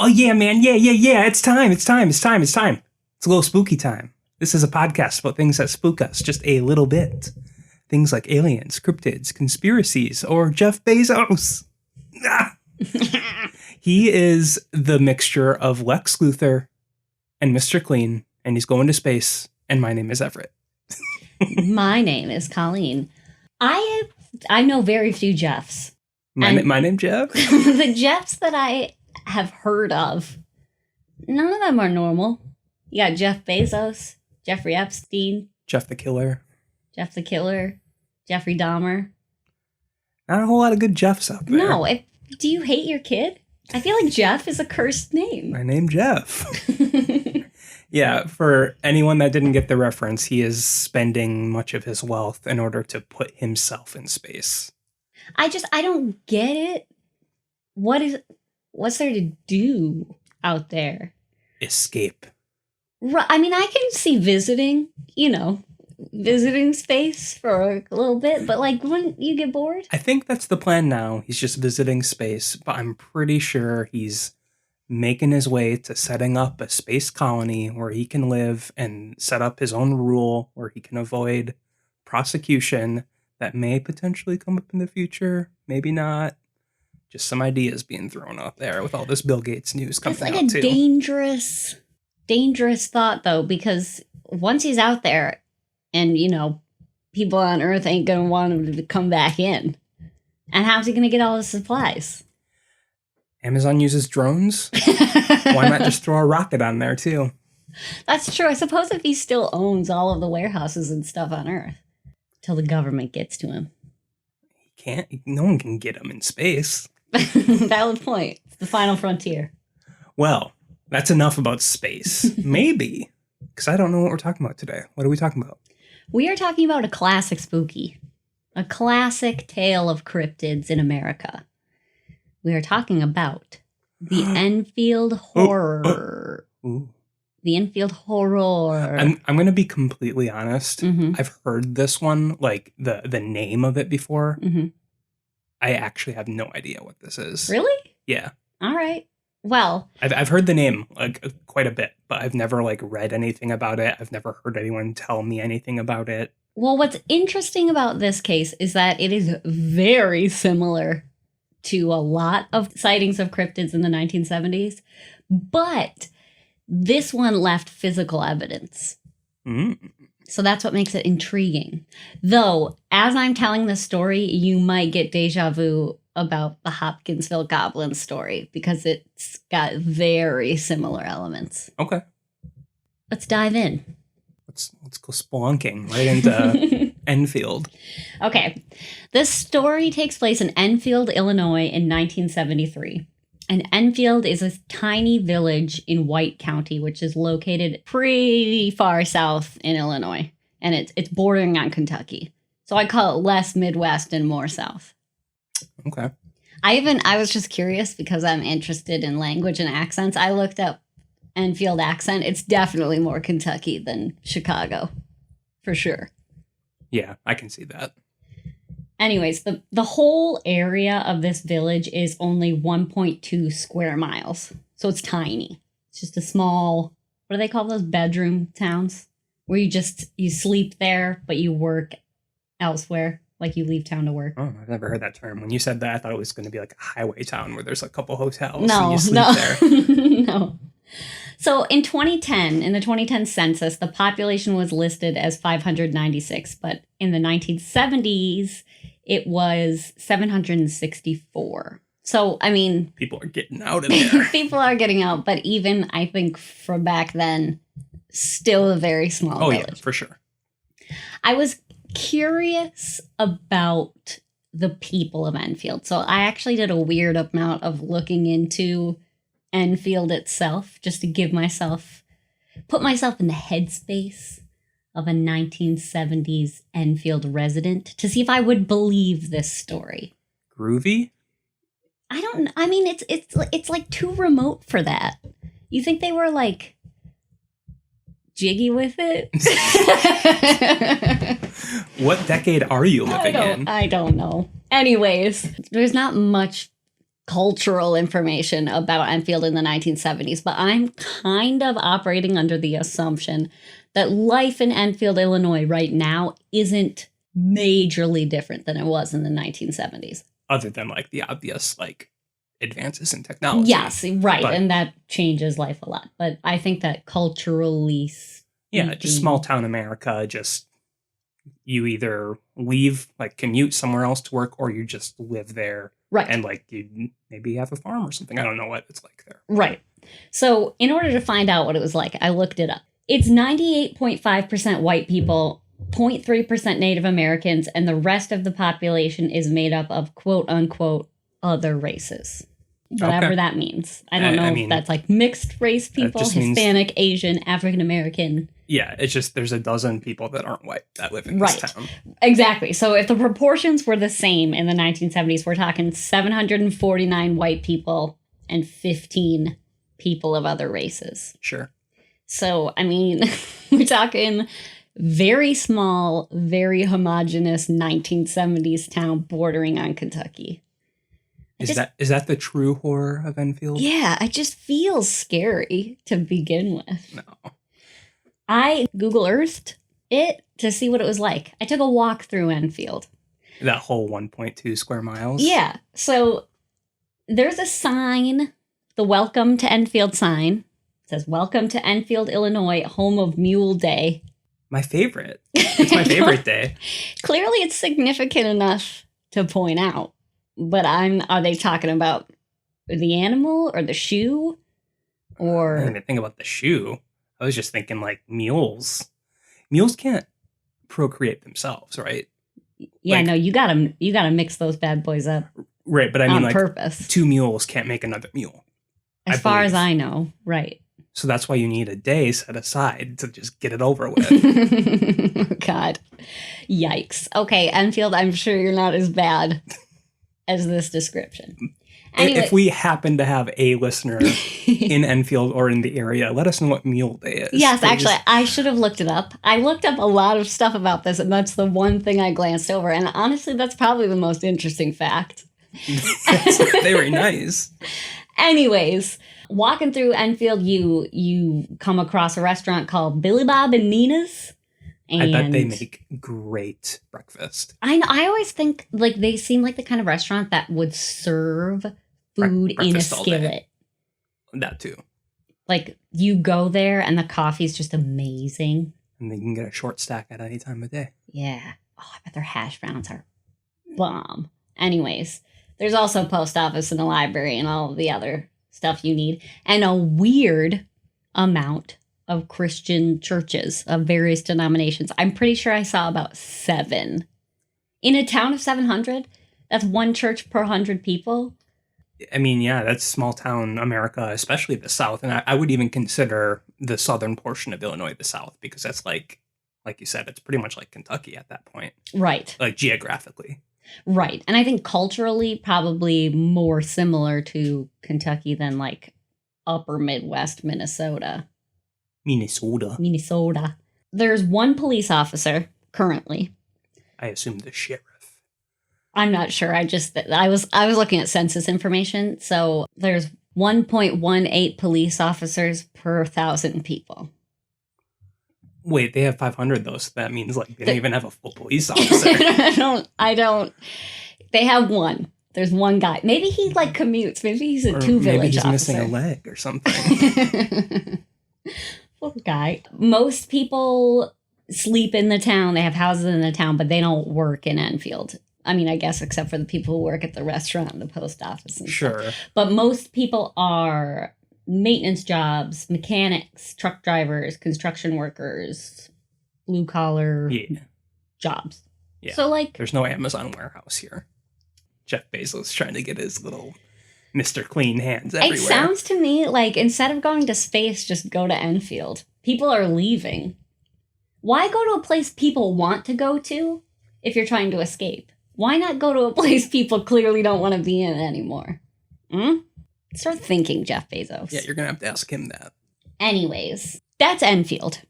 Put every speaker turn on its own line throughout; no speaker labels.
Oh, yeah, man. Yeah. It's time. It's a little spooky time. This is a podcast about things that spook us just a little bit. Things like aliens, cryptids, conspiracies, or Jeff Bezos. He is the mixture of Lex Luthor and Mr. Clean, and he's going to space, and my name is Everett.
My name is Colleen. I know very few Jeffs.
My name Jeff?
The Jeffs that I have heard of, none of them are normal. You got Jeff Bezos, Jeffrey Epstein.
Jeff the Killer.
Jeffrey Dahmer.
Not a whole lot of good Jeffs out there.
No, do you hate your kid? I feel like Jeff is a cursed name.
My name Jeff. Yeah, for anyone that didn't get the reference, he is spending much of his wealth in order to put himself in space.
I don't get it. What's there to do out there?
Escape.
Right. I mean, I can see visiting space for a little bit, but like, wouldn't you get bored?
I think that's the plan now. He's just visiting space, but I'm pretty sure he's making his way to setting up a space colony where he can live and set up his own rule where he can avoid prosecution that may potentially come up in the future. Maybe not. Just some ideas being thrown out there with all this Bill Gates news coming out too.
It's like a dangerous thought, though, because once he's out there and, people on Earth ain't going to want him to come back in. And how's he going to get all the supplies?
Amazon uses drones. Why not just throw a rocket on there, too?
That's true. I suppose if he still owns all of the warehouses and stuff on Earth till the government gets to him.
He can't. No one can get him in space.
Valid point. It's the final frontier.
Well, that's enough about space. Maybe. Because I don't know what we're talking about today. What are we talking about?
We are talking about a classic spooky. A classic tale of cryptids in America. We are talking about the Enfield Horror.
Ooh.
The Enfield Horror.
I'm going to be completely honest.
Mm-hmm.
I've heard this one, like the name of it before.
Mm-hmm.
I actually have no idea what this is.
Really?
Yeah.
All right. Well,
I've heard the name like quite a bit, but I've never like read anything about it. I've never heard anyone tell me anything about it.
Well, what's interesting about this case is that it is very similar to a lot of sightings of cryptids in the 1970s, but this one left physical evidence.
Mm.
So that's what makes it intriguing. Though, as I'm telling this story, you might get deja vu about the Hopkinsville Goblin story because it's got very similar elements.
Okay.
Let's dive in.
Let's go spelunking right into Enfield.
Okay. This story takes place in Enfield, Illinois in 1973. And Enfield is a tiny village in White County, which is located pretty far south in Illinois. And it's bordering on Kentucky. So I call it less Midwest and more south.
Okay.
I was just curious because I'm interested in language and accents. I looked up Enfield accent. It's definitely more Kentucky than Chicago, for sure.
Yeah, I can see that.
Anyways, the whole area of this village is only 1.2 square miles. So it's tiny. It's just a small, what do they call those, bedroom towns? Where you sleep there, but you work elsewhere. Like you leave town to work.
Oh, I've never heard that term. When you said that, I thought it was going to be like a highway town where there's a couple hotels and you sleep there.
No. So in 2010, in the 2010 census, the population was listed as 596, but in the 1970s, it was 764. So, I mean...
people are getting out of there.
People are getting out, but even, I think, from back then, still a very small village.
Yeah, for sure.
I was curious about the people of Enfield. So I actually did a weird amount of looking into Enfield itself, just to put myself in the headspace of a 1970s Enfield resident to see if I would believe this story.
Groovy?
I mean, it's like too remote for that. You think they were like jiggy with it?
What decade are you living in?
I don't know. Anyways, there's not much cultural information about Enfield in the 1970s, but I'm kind of operating under the assumption that life in Enfield, Illinois right now isn't majorly different than it was in the 1970s.
Other than like the obvious like advances in technology.
Yes, right.
But,
and that changes life a lot. But I think that culturally speaking,
just small town America, just you either leave, like commute somewhere else to work, or you just live there.
Right.
And like you maybe have a farm or something. I don't know what it's like there.
Right. So in order to find out what it was like, I looked it up. It's 98.5% white people, 0.3% Native Americans, and the rest of the population is made up of quote unquote other races. Whatever that means. I don't know if that's like mixed race people, Hispanic, Asian, African American.
Yeah, it's just there's a dozen people that aren't white that live in this town.
Exactly. So if the proportions were the same in the 1970s, we're talking 749 white people and 15 people of other races.
Sure.
So, I mean, we're talking very small, very homogenous 1970s town bordering on Kentucky.
Is that the true horror of Enfield?
Yeah, it just feels scary to begin with.
No.
I Google Earthed it to see what it was like. I took a walk through Enfield.
That whole 1.2 square miles?
Yeah. So there's a sign, the Welcome to Enfield sign. It says, "Welcome to Enfield, Illinois, home of Mule Day."
My favorite. It's my favorite day.
Clearly it's significant enough to point out. But are they talking about the animal or the shoe? Or
I didn't even think about the shoe. I was just thinking like mules. Mules can't procreate themselves, right?
Yeah,
like,
no, you gotta mix those bad boys up.
Right, but I mean,
on
like,
purpose.
Two mules can't make another mule.
As far as I know, right.
So that's why you need a day set aside to just get it over with.
God. Yikes. Okay, Enfield, I'm sure you're not as bad as this description. Anyway.
If we happen to have a listener in Enfield or in the area, let us know what Mule Day is.
Yes, actually, I should have looked it up. I looked up a lot of stuff about this, and that's the one thing I glanced over. And honestly, that's probably the most interesting fact.
That's very nice.
Anyways, walking through Enfield, you come across a restaurant called Billy Bob and Nina's. And
I bet they make great breakfast.
I know. I always think like they seem like the kind of restaurant that would serve food in a skillet.
That too.
Like you go there and the coffee's just amazing.
And they can get a short stack at any time of day.
Yeah. Oh, I bet their hash browns are bomb. Anyways, there's also a post office and a library and all of the other stuff you need. And a weird amount of Christian churches of various denominations. I'm pretty sure I saw about 7. In a town of 700, that's one church per 100 people.
I mean, yeah, that's small town America, especially the South. And I would even consider the southern portion of Illinois the South, because that's like you said, it's pretty much like Kentucky at that point.
Right.
Like geographically.
Right. And I think culturally probably more similar to Kentucky than like upper Midwest Minnesota. Minnesota. There's one police officer currently.
I assume the sheriff.
I'm not sure. I was looking at census information. So there's 1.18 police officers per 1,000 people.
Wait, they have 500 though, so that means like they don't even have a full police officer.
I don't. They have one. There's one guy. Maybe he like commutes. Maybe he's a two village officer.
Maybe he's missing a leg or something.
Poor guy. Most people sleep in the town. They have houses in the town, but they don't work in Enfield. I mean, I guess except for the people who work at the restaurant and the post office and stuff. But most people are maintenance jobs, mechanics, truck drivers, construction workers, blue collar jobs.
Yeah.
So like,
there's no Amazon warehouse here. Jeff Bezos trying to get his little Mr. Clean hands everywhere. It
sounds to me like instead of going to space, just go to Enfield. People are leaving. Why go to a place people want to go to if you're trying to escape? Why not go to a place people clearly don't want to be in anymore? Start thinking, Jeff Bezos.
Yeah, you're going to have to ask him that.
Anyways, that's Enfield.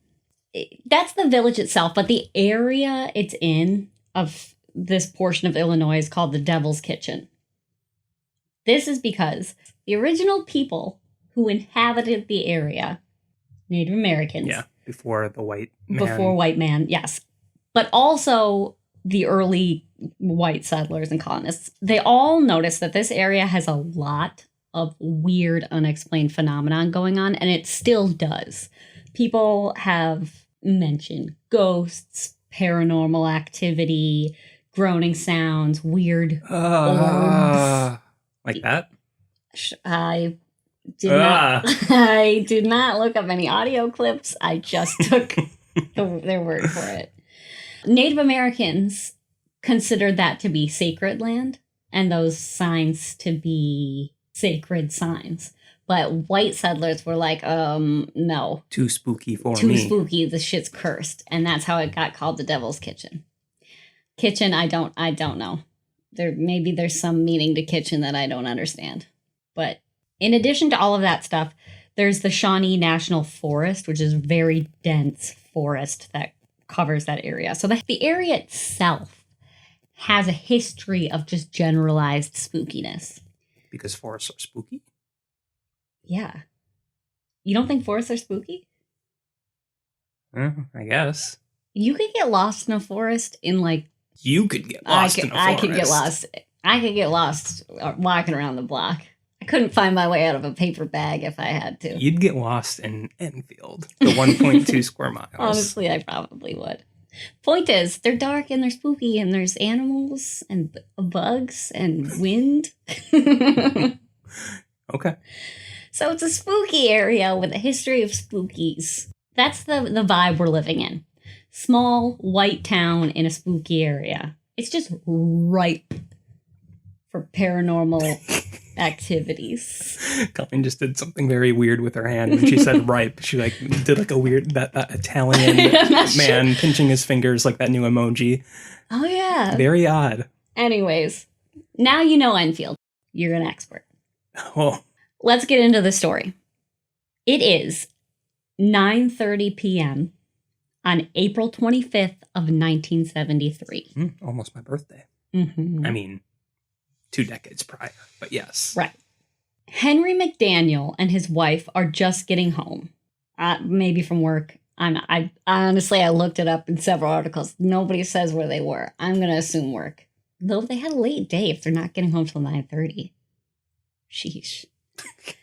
That's the village itself, but the area it's in of this portion of Illinois is called the Devil's Kitchen. This is because the original people who inhabited the area, Native Americans.
Yeah, before the white man.
Before white man, yes. But also the early white settlers and colonists, they all noticed that this area has a lot of weird, unexplained phenomenon going on, and it still does. People have mentioned ghosts, paranormal activity, groaning sounds, weird orbs.
Like that?
I did not look up any audio clips. I just took their word for it. Native Americans considered that to be sacred land and those signs to be sacred signs. But white settlers were like, no.
Too spooky for me.
Too spooky. The shit's cursed. And that's how it got called the Devil's Kitchen. Kitchen, I don't know. Maybe there's some meaning to kitchen that I don't understand. But in addition to all of that stuff, there's the Shawnee National Forest, which is a very dense forest that covers that area. So the area itself has a history of just generalized spookiness.
Because forests are spooky?
Yeah. You don't think forests are spooky?
I guess.
You could get lost in a forest in like...
You could get lost in a forest.
I could get lost. I could get lost walking around the block. I couldn't find my way out of a paper bag if I had to.
You'd get lost in Enfield, the 1.2 square miles.
Honestly, I probably would. Point is, they're dark and they're spooky and there's animals and bugs and wind.
Okay.
So it's a spooky area with a history of spookies. That's the vibe we're living in. Small, white town in a spooky area. It's just ripe for paranormal activities.
Colleen just did something very weird with her hand when she said ripe. She did a weird that Italian man pinching his fingers like that new emoji.
Oh yeah.
Very odd.
Anyways, now you know Enfield. You're an expert.
Oh.
Let's get into the story. It is 9:30 p.m. on April 25th of 1973.
Almost my birthday.
Mm-hmm.
I mean, 2 decades prior, but yes.
Right. Henry McDaniel and his wife are just getting home, maybe from work. I honestly, I looked it up in several articles. Nobody says where they were. I'm going to assume work. Though they had a late day if they're not getting home till 9:30. Sheesh.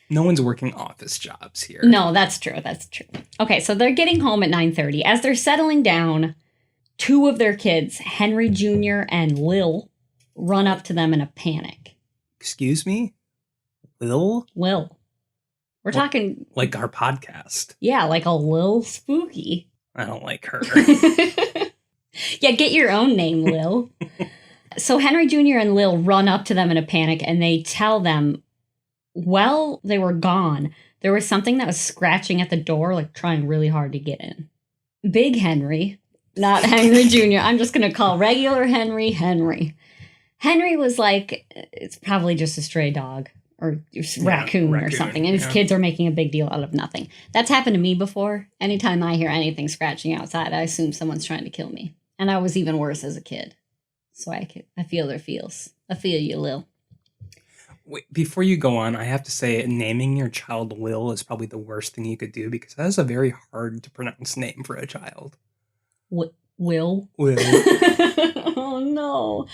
No one's working office jobs here.
No, that's true. That's true. Okay, so they're getting home at 9:30. As they're settling down, 2 of their kids, Henry Jr. and Lil, run up to them in a panic.
Excuse me? Lil?
Lil. We're talking...
Like our podcast.
Yeah, like a Lil Spooky.
I don't like her.
Yeah, get your own name, Lil. So Henry Jr. and Lil run up to them in a panic, and they tell them, while they were gone, there was something that was scratching at the door, like trying really hard to get in. Big Henry, not Henry Jr., I'm just going to call regular Henry. Henry was like, it's probably just a stray dog or raccoon or something. And his kids are making a big deal out of nothing. That's happened to me before. Anytime I hear anything scratching outside, I assume someone's trying to kill me. And I was even worse as a kid. So I feel their feels. I feel you, Lil.
Wait, before you go on, I have to say naming your child Lil is probably the worst thing you could do because that is a very hard to pronounce name for a child.
Will?
Will.
Oh, no.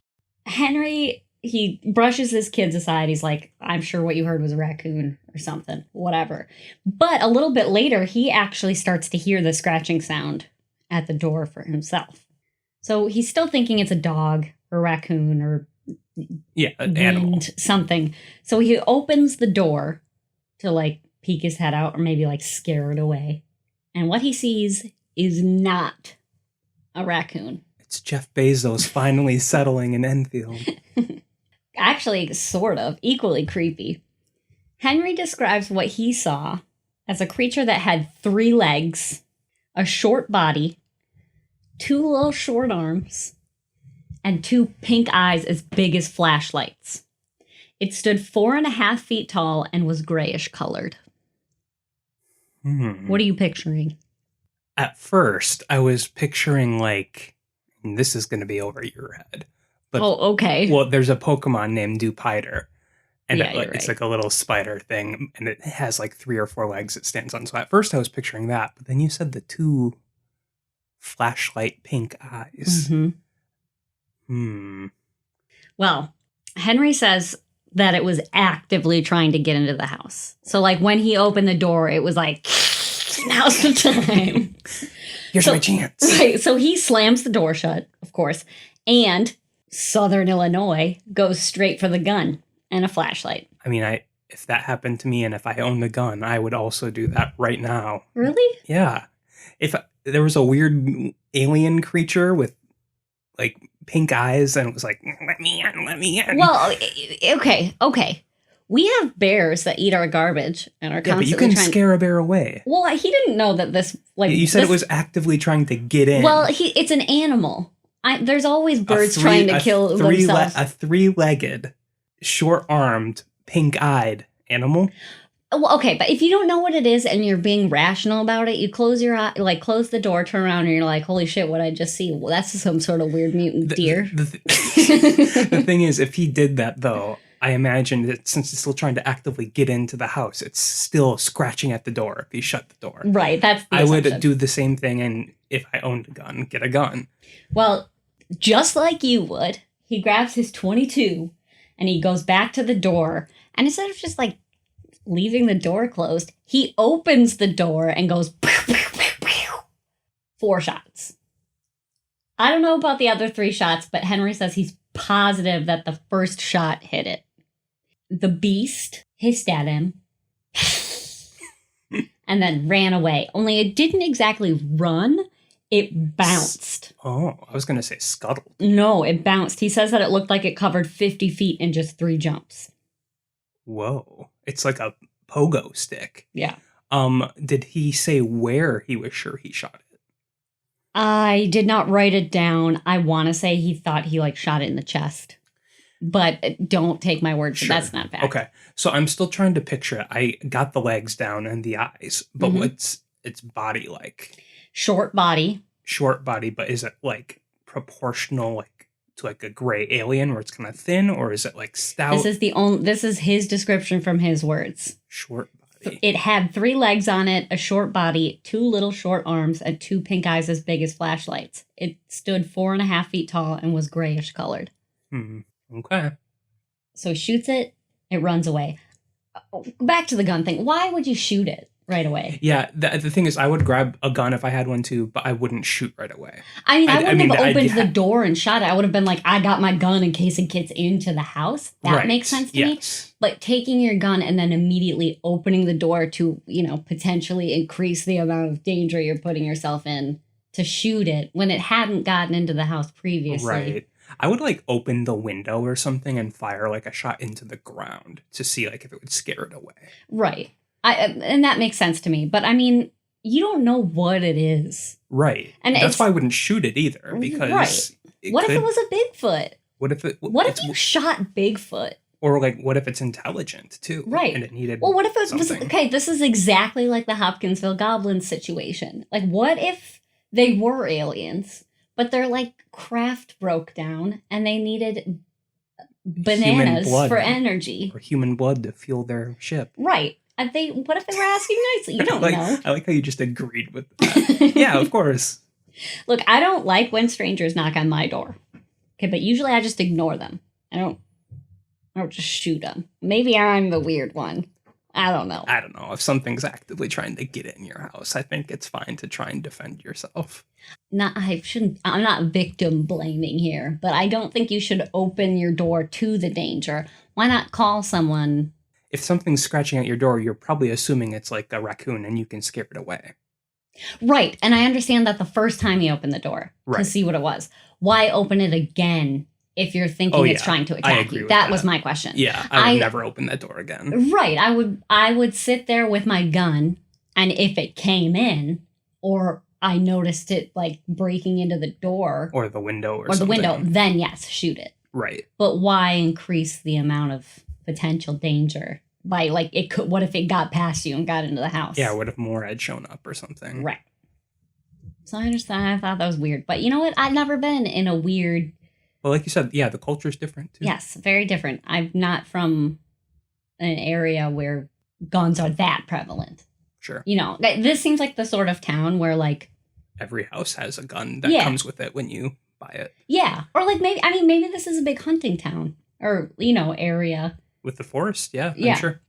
Henry, he brushes his kids aside. He's like, I'm sure what you heard was a raccoon or something, whatever. But a little bit later, he actually starts to hear the scratching sound at the door for himself. So he's still thinking it's a dog or raccoon or
an animal.
Something. So he opens the door to like peek his head out or maybe like scare it away. And what he sees is not a raccoon.
It's Jeff Bezos finally settling in Enfield.
Actually, sort of. Equally creepy. Henry describes what he saw as a creature that had 3 legs, a short body, 2 little short arms, and 2 pink eyes as big as flashlights. It stood 4.5 feet tall and was grayish colored. What are you picturing?
At first, I was picturing this is going to be over your head. But,
okay.
Well, there's a Pokemon named Dupiter. And
Yeah,
it's like a little spider thing, and it has like 3 or 4 legs it stands on. So at first I was picturing that, but then you said the 2 flashlight pink eyes.
Well, Henry says that it was actively trying to get into the house. So like when he opened the door, it was like, now's the time.
Here's my chance.
Right. So he slams the door shut, of course, and Southern Illinois goes straight for the gun and a flashlight.
I mean, if that happened to me and if I owned a gun, I would also do that right now.
Really?
Yeah. If there was a weird alien creature with like pink eyes and it was like, let me in.
Well, okay. We have bears that eat our garbage and are constantly
but you can scare a bear away.
Well, he didn't know that this, like...
You said it was actively trying to get in.
Well, it's an animal. There's always birds trying to kill themselves.
A 3-legged, short-armed, pink-eyed animal?
Well, okay, but if you don't know what it is and you're being rational about it, you close your eye, like close the door, turn around, and you're like, holy shit, what I just see? Well, that's some sort of weird mutant deer.
The thing is, if he did that, though, I imagine that since it's still trying to actively get into the house, it's still scratching at the door if he shut the door.
Right, that's the
I
assumption.
would do the same thing, and if I owned a gun, get a gun.
Well, just like you would, he grabs his .22 and he goes back to the door, and instead of just like leaving the door closed, he opens the door and goes pew, pew, pew, pew. 4 shots. I don't know about the other 3 shots, but Henry says he's positive that the first shot hit it. The beast hissed at him and then ran away. Only it didn't exactly run. It bounced.
Oh, I was going to say scuttled.
No, it bounced. He says that it looked like it covered 50 feet in just 3 jumps.
Whoa. It's like a pogo stick.
Yeah.
Did he say where he was sure he shot it?
I did not write it down. I want to say he thought he like shot it in the chest. But don't take my word for that's not fact.
Okay. So I'm still trying to picture it. I got the legs down and the eyes, but what's its body like? Short body, but is it like proportional like to like a gray alien where it's kind of thin, or is it like stout?
This is his description from his words.
Short body.
It had 3 legs on it, a short body, 2 little short arms, and 2 pink eyes as big as flashlights. It stood 4.5 feet tall and was grayish colored.
Okay.
So he shoots it, it runs away. Back to the gun thing. Why would you shoot it right away?
Yeah, the thing is, I would grab a gun if I had one too, but I wouldn't shoot right away.
I mean, I wouldn't have opened the door and shot it. I would have been like, I got my gun in case it gets into the house. That makes sense to me. But taking your gun and then immediately opening the door to, potentially increase the amount of danger you're putting yourself in to shoot it when it hadn't gotten into the house previously.
Right. I would like open the window or something and fire like a shot into the ground to see like if it would scare it away. Right.
And that makes sense to me. But I mean, you don't know what it is.
Right. And that's why I wouldn't shoot it either, because
what if it was a Bigfoot?
What if
you shot Bigfoot?
Or like, what if it's intelligent too?
Right.
And it needed
what if it was okay, this is exactly like the Hopkinsville Goblins situation. Like, what if they were aliens, but their like craft broke down and they needed bananas for energy.
Or human blood to fuel their ship.
Right. What if they were asking nicely? You don't know.
I like how you just agreed with that. Yeah, of course.
Look, I don't like when strangers knock on my door. Okay, but usually I just ignore them. I don't just shoot them. Maybe I'm the weird one. I don't know.
If something's actively trying to get in your house, I think it's fine to try and defend yourself.
I'm not victim blaming here, but I don't think you should open your door to the danger. Why not call someone?
If something's scratching at your door, you're probably assuming it's like a raccoon and you can scare it away.
Right. And I understand that the first time you open the door to see what it was. Why open it again if you're thinking it's trying to attack you? That was my question.
Yeah, I would never open that door again.
Right. I would sit there with my gun, and if it came in, or I noticed it like breaking into the door.
Or the window or something.
the window, then yes, shoot it.
Right.
But why increase the amount of potential danger by like what if it got past you and got into the house?
Yeah, what if more had shown up or something?
Right. So I understand. I thought that was weird. But you know what? I've never been in a weird...
Well, like you said, yeah, the culture's different too.
Yes, very different. I'm not from an area where guns are that prevalent.
Sure.
You know, this seems like the sort of town where, like,
every house has a gun that comes with it when you buy it.
Yeah. Or, like, maybe this is a big hunting town or, you know, area.
With the forest, yeah. I'm sure.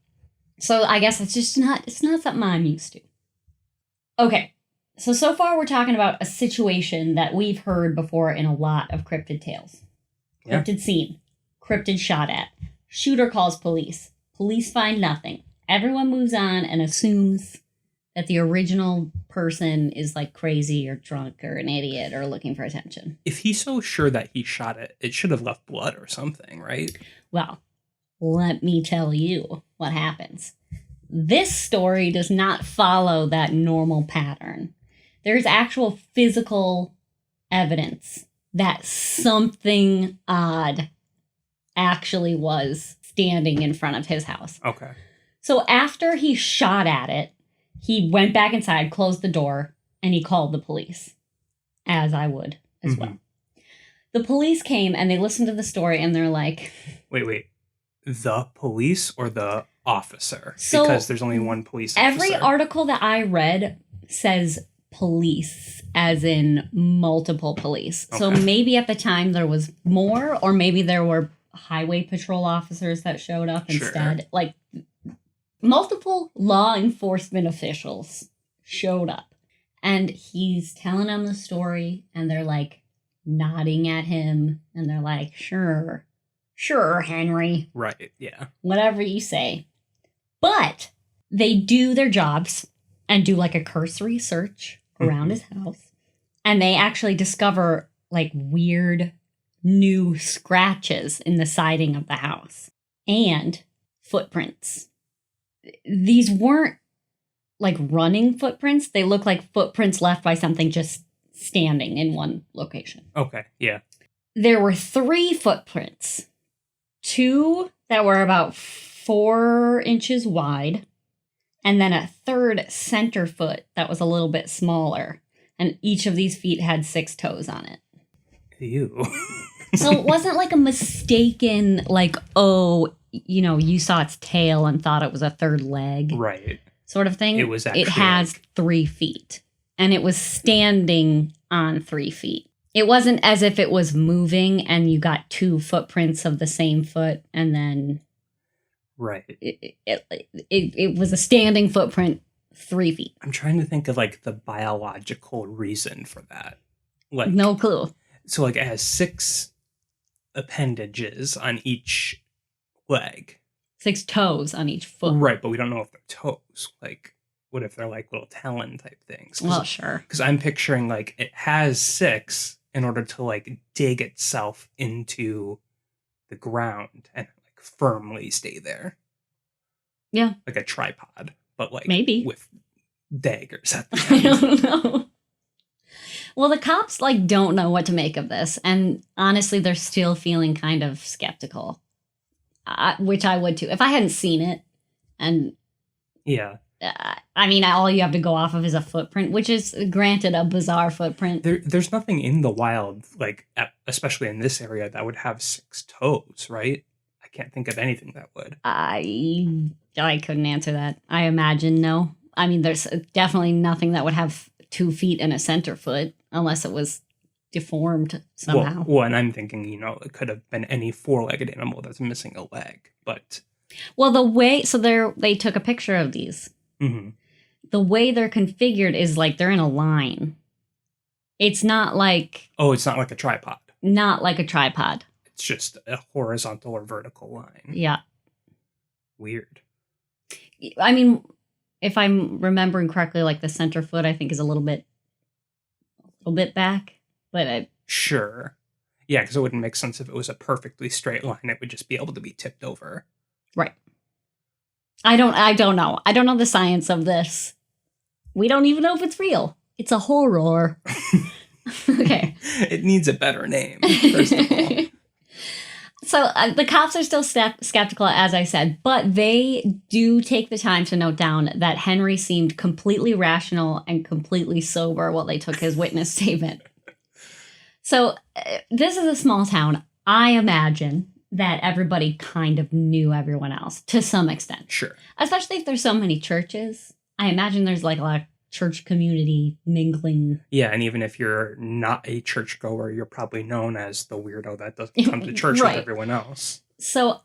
So I guess it's not something I'm used to. Okay. So far we're talking about a situation that we've heard before in a lot of cryptid tales.
Yeah.
Cryptid scene. Cryptid shot at. Shooter calls police. Police find nothing. Everyone moves on and assumes that the original person is, like, crazy or drunk or an idiot or looking for attention.
If he's so sure that he shot it, it should have left blood or something, right?
Well, let me tell you what happens. This story does not follow that normal pattern. There's actual physical evidence that something odd actually was standing in front of his house.
Okay.
So after he shot at it, he went back inside, closed the door, and he called the police, as I would as well. The police came and they listened to the story and they're like...
Wait. The police or the officer?
So
because there's only one police officer.
Every article that I read says police, as in multiple police. Okay. So maybe at the time there was more, or maybe there were highway patrol officers that showed up instead. Like, multiple law enforcement officials showed up. And he's telling them the story, and they're, like, nodding at him, and they're like, sure, Henry.
Right, yeah.
Whatever you say. But they do their jobs and do, like, a cursory search around his house. And they actually discover, like, weird new scratches in the siding of the house. And footprints. These weren't, like, running footprints. They look like footprints left by something just standing in one location.
Okay, yeah.
There were 3 footprints. 2 that were about 4 inches wide, and then a 3rd center foot that was a little bit smaller. And each of these feet had 6 toes on it.
Ew.
So it wasn't like a mistaken, like, oh, you know, you saw its tail and thought it was a 3rd leg.
Right.
Sort of thing.
It was actually...
It has 3 feet. And it was standing on 3 feet. It wasn't as if it was moving and you got 2 footprints of the same foot and then...
Right.
It was a standing footprint 3 feet.
I'm trying to think of, like, the biological reason for that. Like,
no clue.
So, like, it has 6 appendages on each leg.
6 toes on each foot.
Right, but we don't know if they're toes. Like, what if they're, like, little talon type things?
Well, sure.
Because I'm picturing, like, it has 6 in order to, like, dig itself into the ground and, like, firmly stay there.
Yeah.
Like a tripod, but, like,
maybe
with daggers at the end.
I don't know. Well, the cops, like, don't know what to make of this. And honestly, they're still feeling kind of skeptical. Which I would too. If I hadn't seen it. And
yeah.
I mean, all you have to go off of is a footprint, which is, granted, a bizarre footprint.
There's nothing in the wild, like, especially in this area, that would have 6 toes, right? I can't think of anything that would.
I couldn't answer that. I imagine no. I mean, there's definitely nothing that would have 2 feet and a center foot, unless it was deformed somehow.
Well, and I'm thinking, you know, it could have been any 4-legged animal that's missing a leg, but...
Well, the way... So they took a picture of these.
Mm-hmm.
The way they're configured is like they're in a line. It's not like...
Oh, it's not like a tripod.
Not like a tripod.
It's just a horizontal or vertical line.
Yeah.
Weird.
I mean, if I'm remembering correctly, like the center foot, I think is a little bit back, but
Sure. Yeah, because it wouldn't make sense if it was a perfectly straight line. It would just be able to be tipped over.
Right. I don't know. I don't know the science of this. We don't even know if it's real. It's a horror. Okay.
It needs a better name, first of all.
So the cops are still skeptical, as I said, but they do take the time to note down that Henry seemed completely rational and completely sober while they took his witness statement. So this is a small town. I imagine that everybody kind of knew everyone else to some extent.
Sure.
Especially if there's so many churches. I imagine there's like a lot of church community mingling.
Yeah, and even if you're not a churchgoer, you're probably known as the weirdo that doesn't come to church
Right.
with everyone else.
So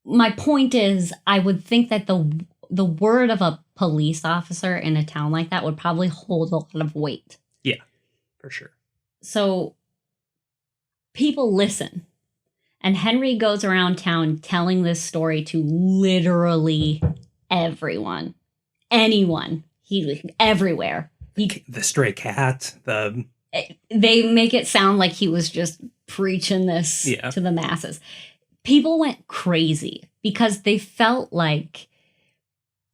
my point is, I would think that the word of a police officer in a town like that would probably hold a lot of weight.
Yeah, for sure.
So people listen. And Henry goes around town telling this story to literally everyone. Anyone. Everywhere.
The stray cat,
They make it sound like he was just preaching this to the masses. People went crazy because they felt like,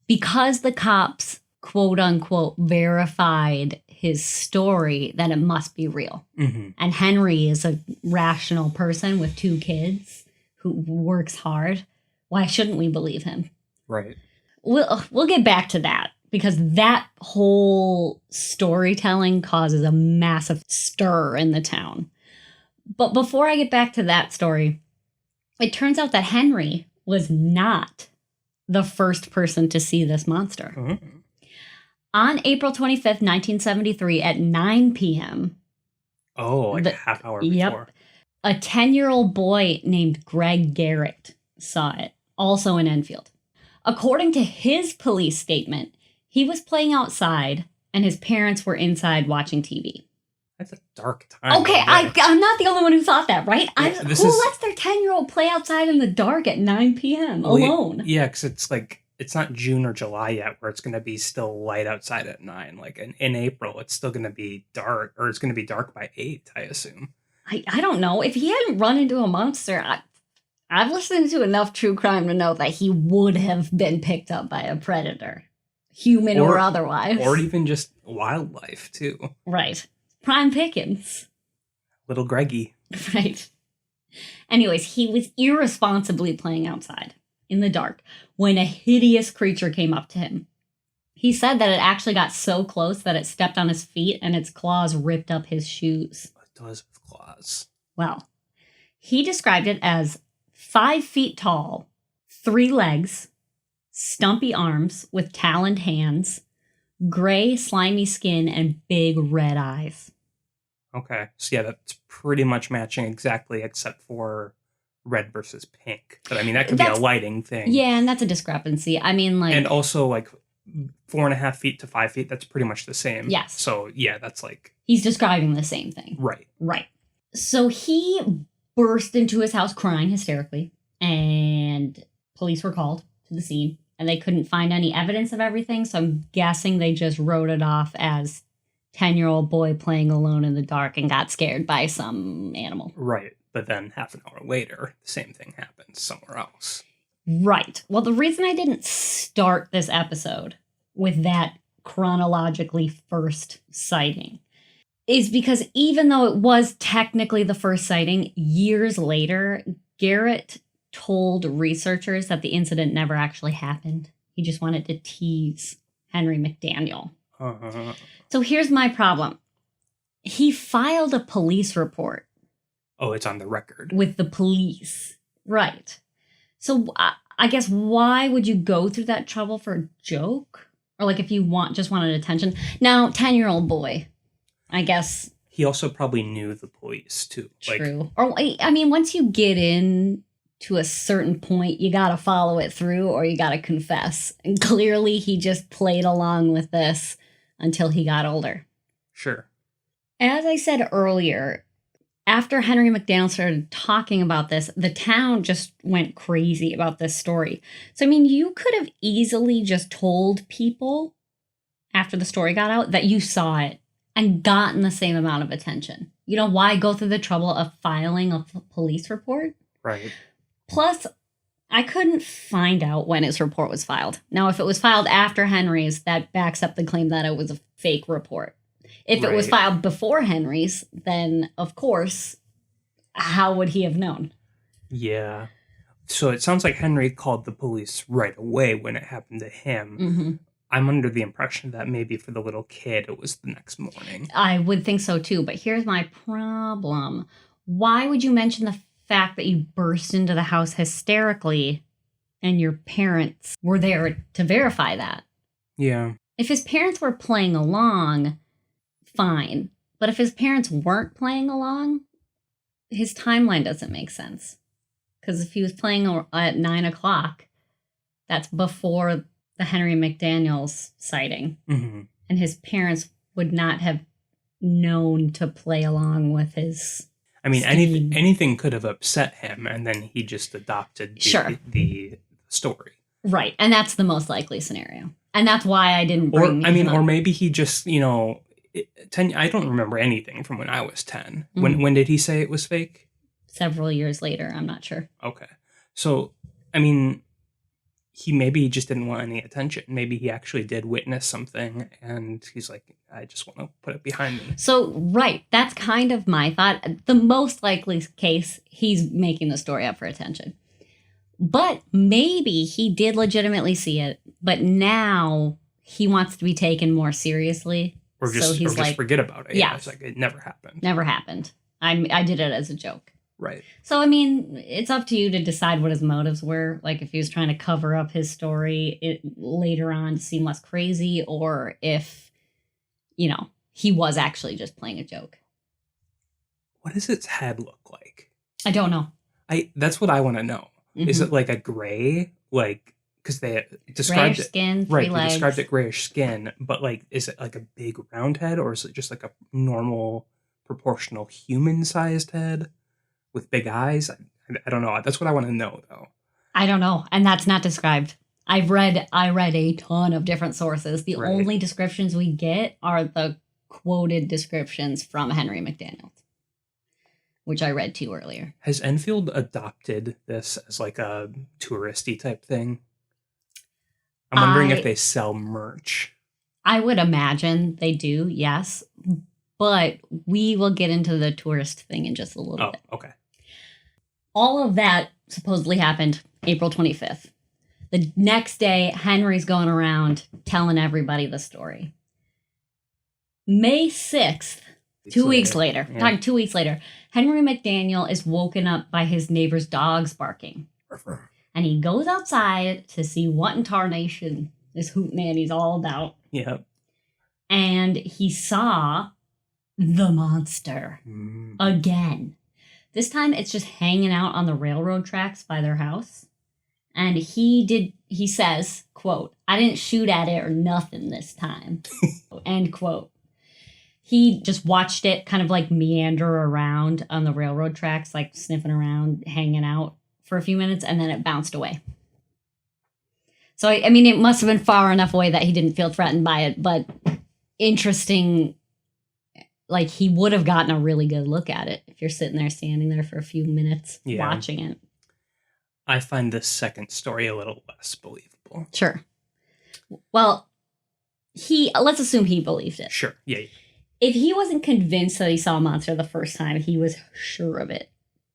because the cops, quote unquote, verified his story, that it must be real.
Mm-hmm.
And Henry is a rational person with 2 kids who works hard. Why shouldn't we believe him?
Right.
We'll get back to that, because that whole storytelling causes a massive stir in the town. But before I get back to that story, it turns out that Henry was not the first person to see this monster.
Mm-hmm.
On April 25th, 1973, at 9 p.m.
Oh, like a half hour before.
A 10-year-old boy named Greg Garrett saw it, also in Enfield. According to his police statement, he was playing outside and his parents were inside watching TV.
That's a dark time.
Okay, I'm not the only one who thought that, right?
Yeah,
Who lets their 10-year-old play outside in the dark at 9 p.m. alone?
Yeah, because it's like, it's not June or July yet where it's going to be still light outside at 9. Like in April, it's still going to be dark, or it's going to be dark by 8, I assume.
I don't know. If he hadn't run into a monster, I've listened to enough true crime to know that he would have been picked up by a predator, human or otherwise.
Or even just wildlife, too.
Right. Prime pickings.
Little Greggy.
Right. Anyways, he was irresponsibly playing outside in the dark when a hideous creature came up to him. He said that it actually got so close that it stepped on his feet and its claws ripped up his shoes.
It does with claws.
Well, he described it as 5 feet tall, 3 legs, stumpy arms with taloned hands, gray, slimy skin, and big red eyes.
Okay. So yeah, that's pretty much matching exactly, except for red versus pink. But I mean, that could be a lighting thing.
Yeah, and that's a discrepancy. I mean, like...
And also, like, 4.5 feet to 5 feet, that's pretty much the same.
Yes.
So yeah, that's like...
He's describing the same thing.
Right.
Right. So he burst into his house crying hysterically, and police were called to the scene, and they couldn't find any evidence of everything, so I'm guessing they just wrote it off as 10-year-old boy playing alone in the dark and got scared by some animal.
Right. But then half an hour later, the same thing happens somewhere else.
Right. Well, the reason I didn't start this episode with that chronologically first sighting is because even though it was technically the first sighting, years later, Garrett told researchers that the incident never actually happened. He just wanted to tease Henry McDaniel.
Uh-huh.
So here's my problem. He filed a police report.
Oh, it's on the record.
With the police. Right. So I guess why would you go through that trouble for a joke? Or like if you just wanted attention. Now, 10-year-old boy, I guess.
He also probably knew the police too.
True. Or I mean, once you get in to a certain point, you got to follow it through or you got to confess. And clearly he just played along with this until he got older.
Sure.
As I said earlier, after Henry McDaniel started talking about this, the town just went crazy about this story. So, I mean, you could have easily just told people after the story got out that you saw it and gotten the same amount of attention. You know, why go through the trouble of filing a police report?
Right.
Plus, I couldn't find out when his report was filed. Now, if it was filed after Henry's, that backs up the claim that it was a fake report. If it was filed before Henry's, then, of course, how would he have known?
Yeah. So it sounds like Henry called the police right away when it happened to him.
Mm-hmm.
I'm under the impression that maybe for the little kid, it was the next morning.
I would think so, too. But here's my problem. Why would you mention the fact that you burst into the house hysterically and your parents were there to verify that.
Yeah.
If his parents were playing along, fine. But if his parents weren't playing along, his timeline doesn't make sense. Because if he was playing at 9 o'clock, that's before the Henry McDaniels sighting.
Mm-hmm.
And his parents would not have known to play along with his...
I mean, anything could have upset him, and then he just adopted the story.
Right, and that's the most likely scenario. And that's why I didn't bring him up.
Or maybe he just, I don't remember anything from when I was 10. Mm-hmm. When did he say it was fake?
Several years later, I'm not sure.
Okay. So, I mean, he just didn't want any attention. Maybe he actually did witness something, and he's like, I just want to put it behind me.
So, right, that's kind of my thought. The most likely case, he's making the story up for attention. But maybe he did legitimately see it, but now he wants to be taken more seriously.
Or just forget about it. Yeah, it's like it never happened.
Never happened. I did it as a joke.
Right.
So, I mean, it's up to you to decide what his motives were. Like, if he was trying to cover up his story later on to seem less crazy, or if, he was actually just playing a joke.
What does its head look like?
I don't know.
That's what I want to know. Mm-hmm. Is it like a gray, because they described
grayish skin,
right?
They
described it grayish skin, but is it like a big round head, or is it just like a normal, proportional human-sized head with big eyes? I don't know. That's what I want to know, though.
I don't know, and that's not described. I read a ton of different sources. The only descriptions we get are the quoted descriptions from Henry McDaniels, which I read to you earlier.
Has Enfield adopted this as like a touristy type thing? I'm wondering if they sell merch.
I would imagine they do, yes. But we will get into the tourist thing in just a little bit.
Okay.
All of that supposedly happened April 25th. The next day, Henry's going around telling everybody the story. May 6th, 2 weeks later, talking 2 weeks later, Henry McDaniel is woken up by his neighbor's dogs barking. And he goes outside to see what in tarnation this hootenanny's all about.
Yep.
And he saw the monster again. This time it's just hanging out on the railroad tracks by their house. And he says, quote, I didn't shoot at it or nothing this time, end quote. He just watched it kind of like meander around on the railroad tracks, like sniffing around, hanging out for a few minutes, and then it bounced away. So, I mean, it must have been far enough away that he didn't feel threatened by it, but interesting, like he would have gotten a really good look at it if you're standing there for a few minutes watching it.
I find this second story a little less believable.
Sure. Well, let's assume he believed it.
Sure, yeah.
If he wasn't convinced that he saw a monster the first time, he was sure of it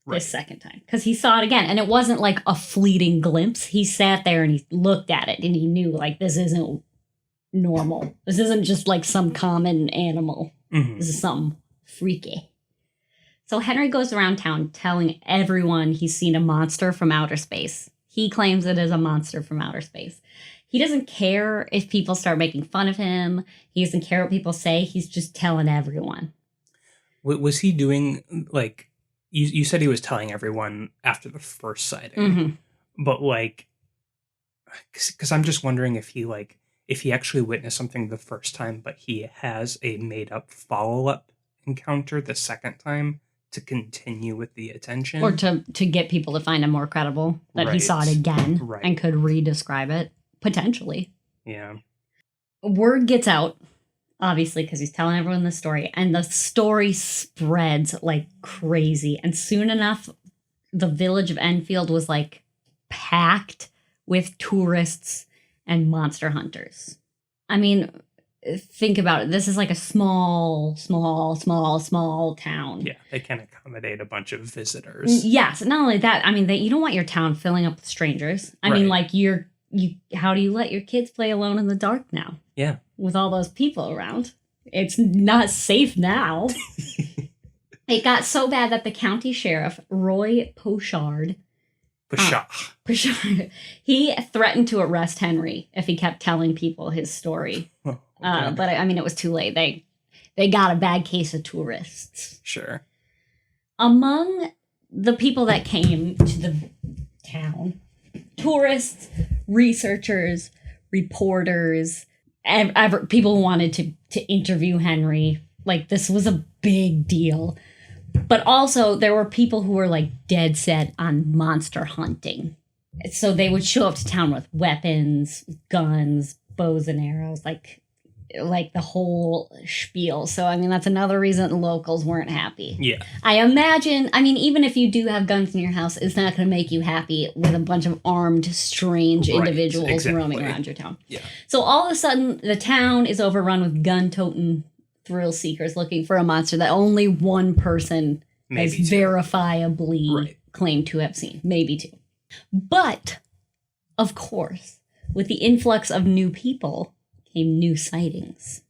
this second time. Because he saw it again. And it wasn't like a fleeting glimpse. He sat there and he looked at it and he knew, like, this isn't normal. This isn't just like some common animal. Mm-hmm. This is something freaky. So Henry goes around town telling everyone he's seen a monster from outer space. He claims it is a monster from outer space. He doesn't care if people start making fun of him. He doesn't care what people say. He's just telling everyone.
Was he doing, like, you said he was telling everyone after the first sighting. Mm-hmm. But, like, because I'm just wondering if he actually witnessed something the first time, but he has a made-up follow-up encounter the second time to continue with the attention.
Or to get people to find him more credible, that he saw it again and could re-describe it. Potentially.
Yeah.
Word gets out, obviously, because he's telling everyone the story, and the story spreads like crazy. And soon enough, the village of Enfield was like packed with tourists and monster hunters. I mean, think about it. This is like a small town.
Yeah, they can accommodate a bunch of visitors.
Yes. Not only that, I mean, you don't want your town filling up with strangers. I mean, like how do you let your kids play alone in the dark now?
Yeah.
With all those people around. It's not safe now. It got so bad that the county sheriff, Roy Pochard, he threatened to arrest Henry if he kept telling people his story.
Oh, okay.
But I mean, it was too late. They got a bad case of tourists.
Sure.
Among the people that came to the town, tourists, researchers, reporters, people who wanted to interview Henry. Like, this was a big deal. But also, there were people who were, like, dead set on monster hunting. So they would show up to town with weapons, guns, bows and arrows, like the whole spiel. So, I mean, that's another reason the locals weren't happy.
Yeah.
I imagine, I mean, even if you do have guns in your house, it's not going to make you happy with a bunch of armed, strange individuals roaming around your town.
Yeah.
So all of a sudden, the town is overrun with gun-toting thrill seekers looking for a monster that only one person has verifiably claimed to have seen. Maybe two. But, of course, with the influx of new people came new sightings.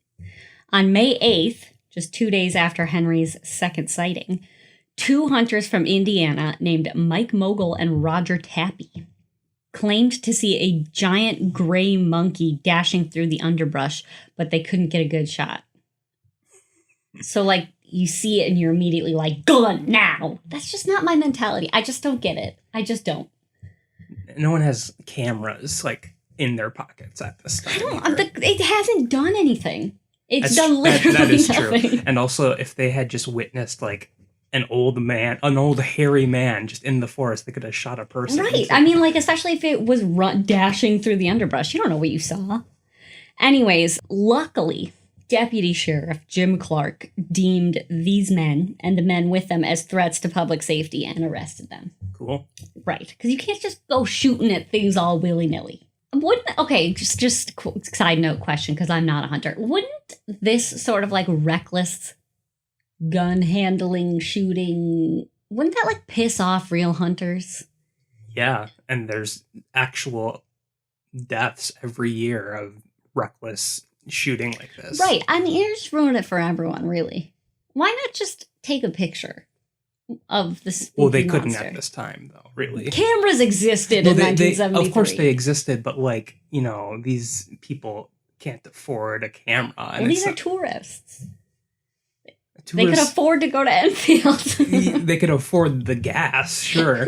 On May 8th, just 2 days after Henry's second sighting, two hunters from Indiana named Mike Mogul and Roger Tappy claimed to see a giant gray monkey dashing through the underbrush, but they couldn't get a good shot. So, like, you see it and you're immediately like, gun now! That's just not my mentality. I just don't get it. I just don't.
No one has cameras, like, in their pockets at this time.
It hasn't done anything. It's done literally
that is
nothing.
True. And also, if they had just witnessed, like, an old hairy man just in the forest, they could have shot a person.
Right. I mean, like, especially if it was dashing through the underbrush. You don't know what you saw. Anyways, luckily, Deputy Sheriff Jim Clark deemed these men and the men with them as threats to public safety and arrested them.
Cool.
Right. Because you can't just go shooting at things all willy-nilly. Just side note question, because I'm not a hunter. Wouldn't this sort of like reckless gun handling, shooting, wouldn't that like piss off real hunters?
Yeah, and there's actual deaths every year of reckless shooting like this.
Right. I mean, you're just ruining it for everyone, really. Why not just take a picture of the spooky
Well, they couldn't
monster?
At this time, though, really.
Cameras existed in 1973.
Of course they existed, but, like, you know, these people can't afford a camera. And
well, these are tourists. They
Tourists.
could afford to go to Enfield.
They could afford the gas, sure.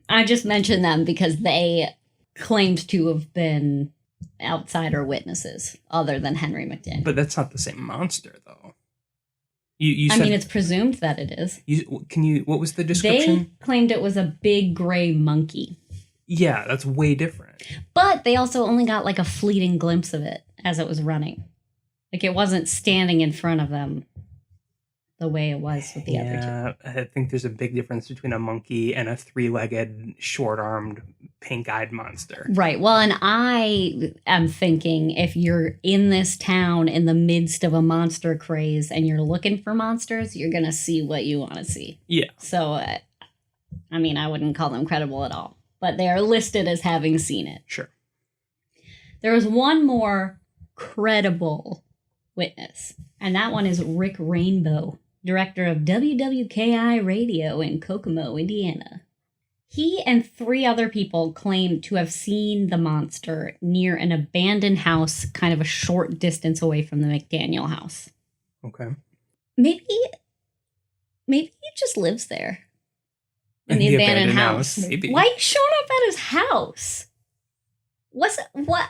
I just mentioned them because they claimed to have been outsider witnesses other than Henry McDaniel.
But that's not the same monster, though. You said,
I mean, it's presumed that it is.
What was the description?
They claimed it was a big gray monkey.
Yeah, that's way different.
But they also only got like a fleeting glimpse of it as it was running. Like, it wasn't standing in front of them the way it was with the other two.
I think there's a big difference between a monkey and a three-legged, short-armed, pink-eyed monster.
Right. Well, and I am thinking if you're in this town in the midst of a monster craze and you're looking for monsters, you're going to see what you want to see.
Yeah.
So, I mean, I wouldn't call them credible at all, but they are listed as having seen it.
Sure.
There was one more credible witness, and that one is Rick Rainbow, director of WWKI Radio in Kokomo, Indiana. He and 3 other people claimed to have seen the monster near an abandoned house, kind of a short distance away from the McDaniel house.
Okay.
Maybe he just lives there. In the abandoned house.
Maybe.
Why are you showing up at his house? Why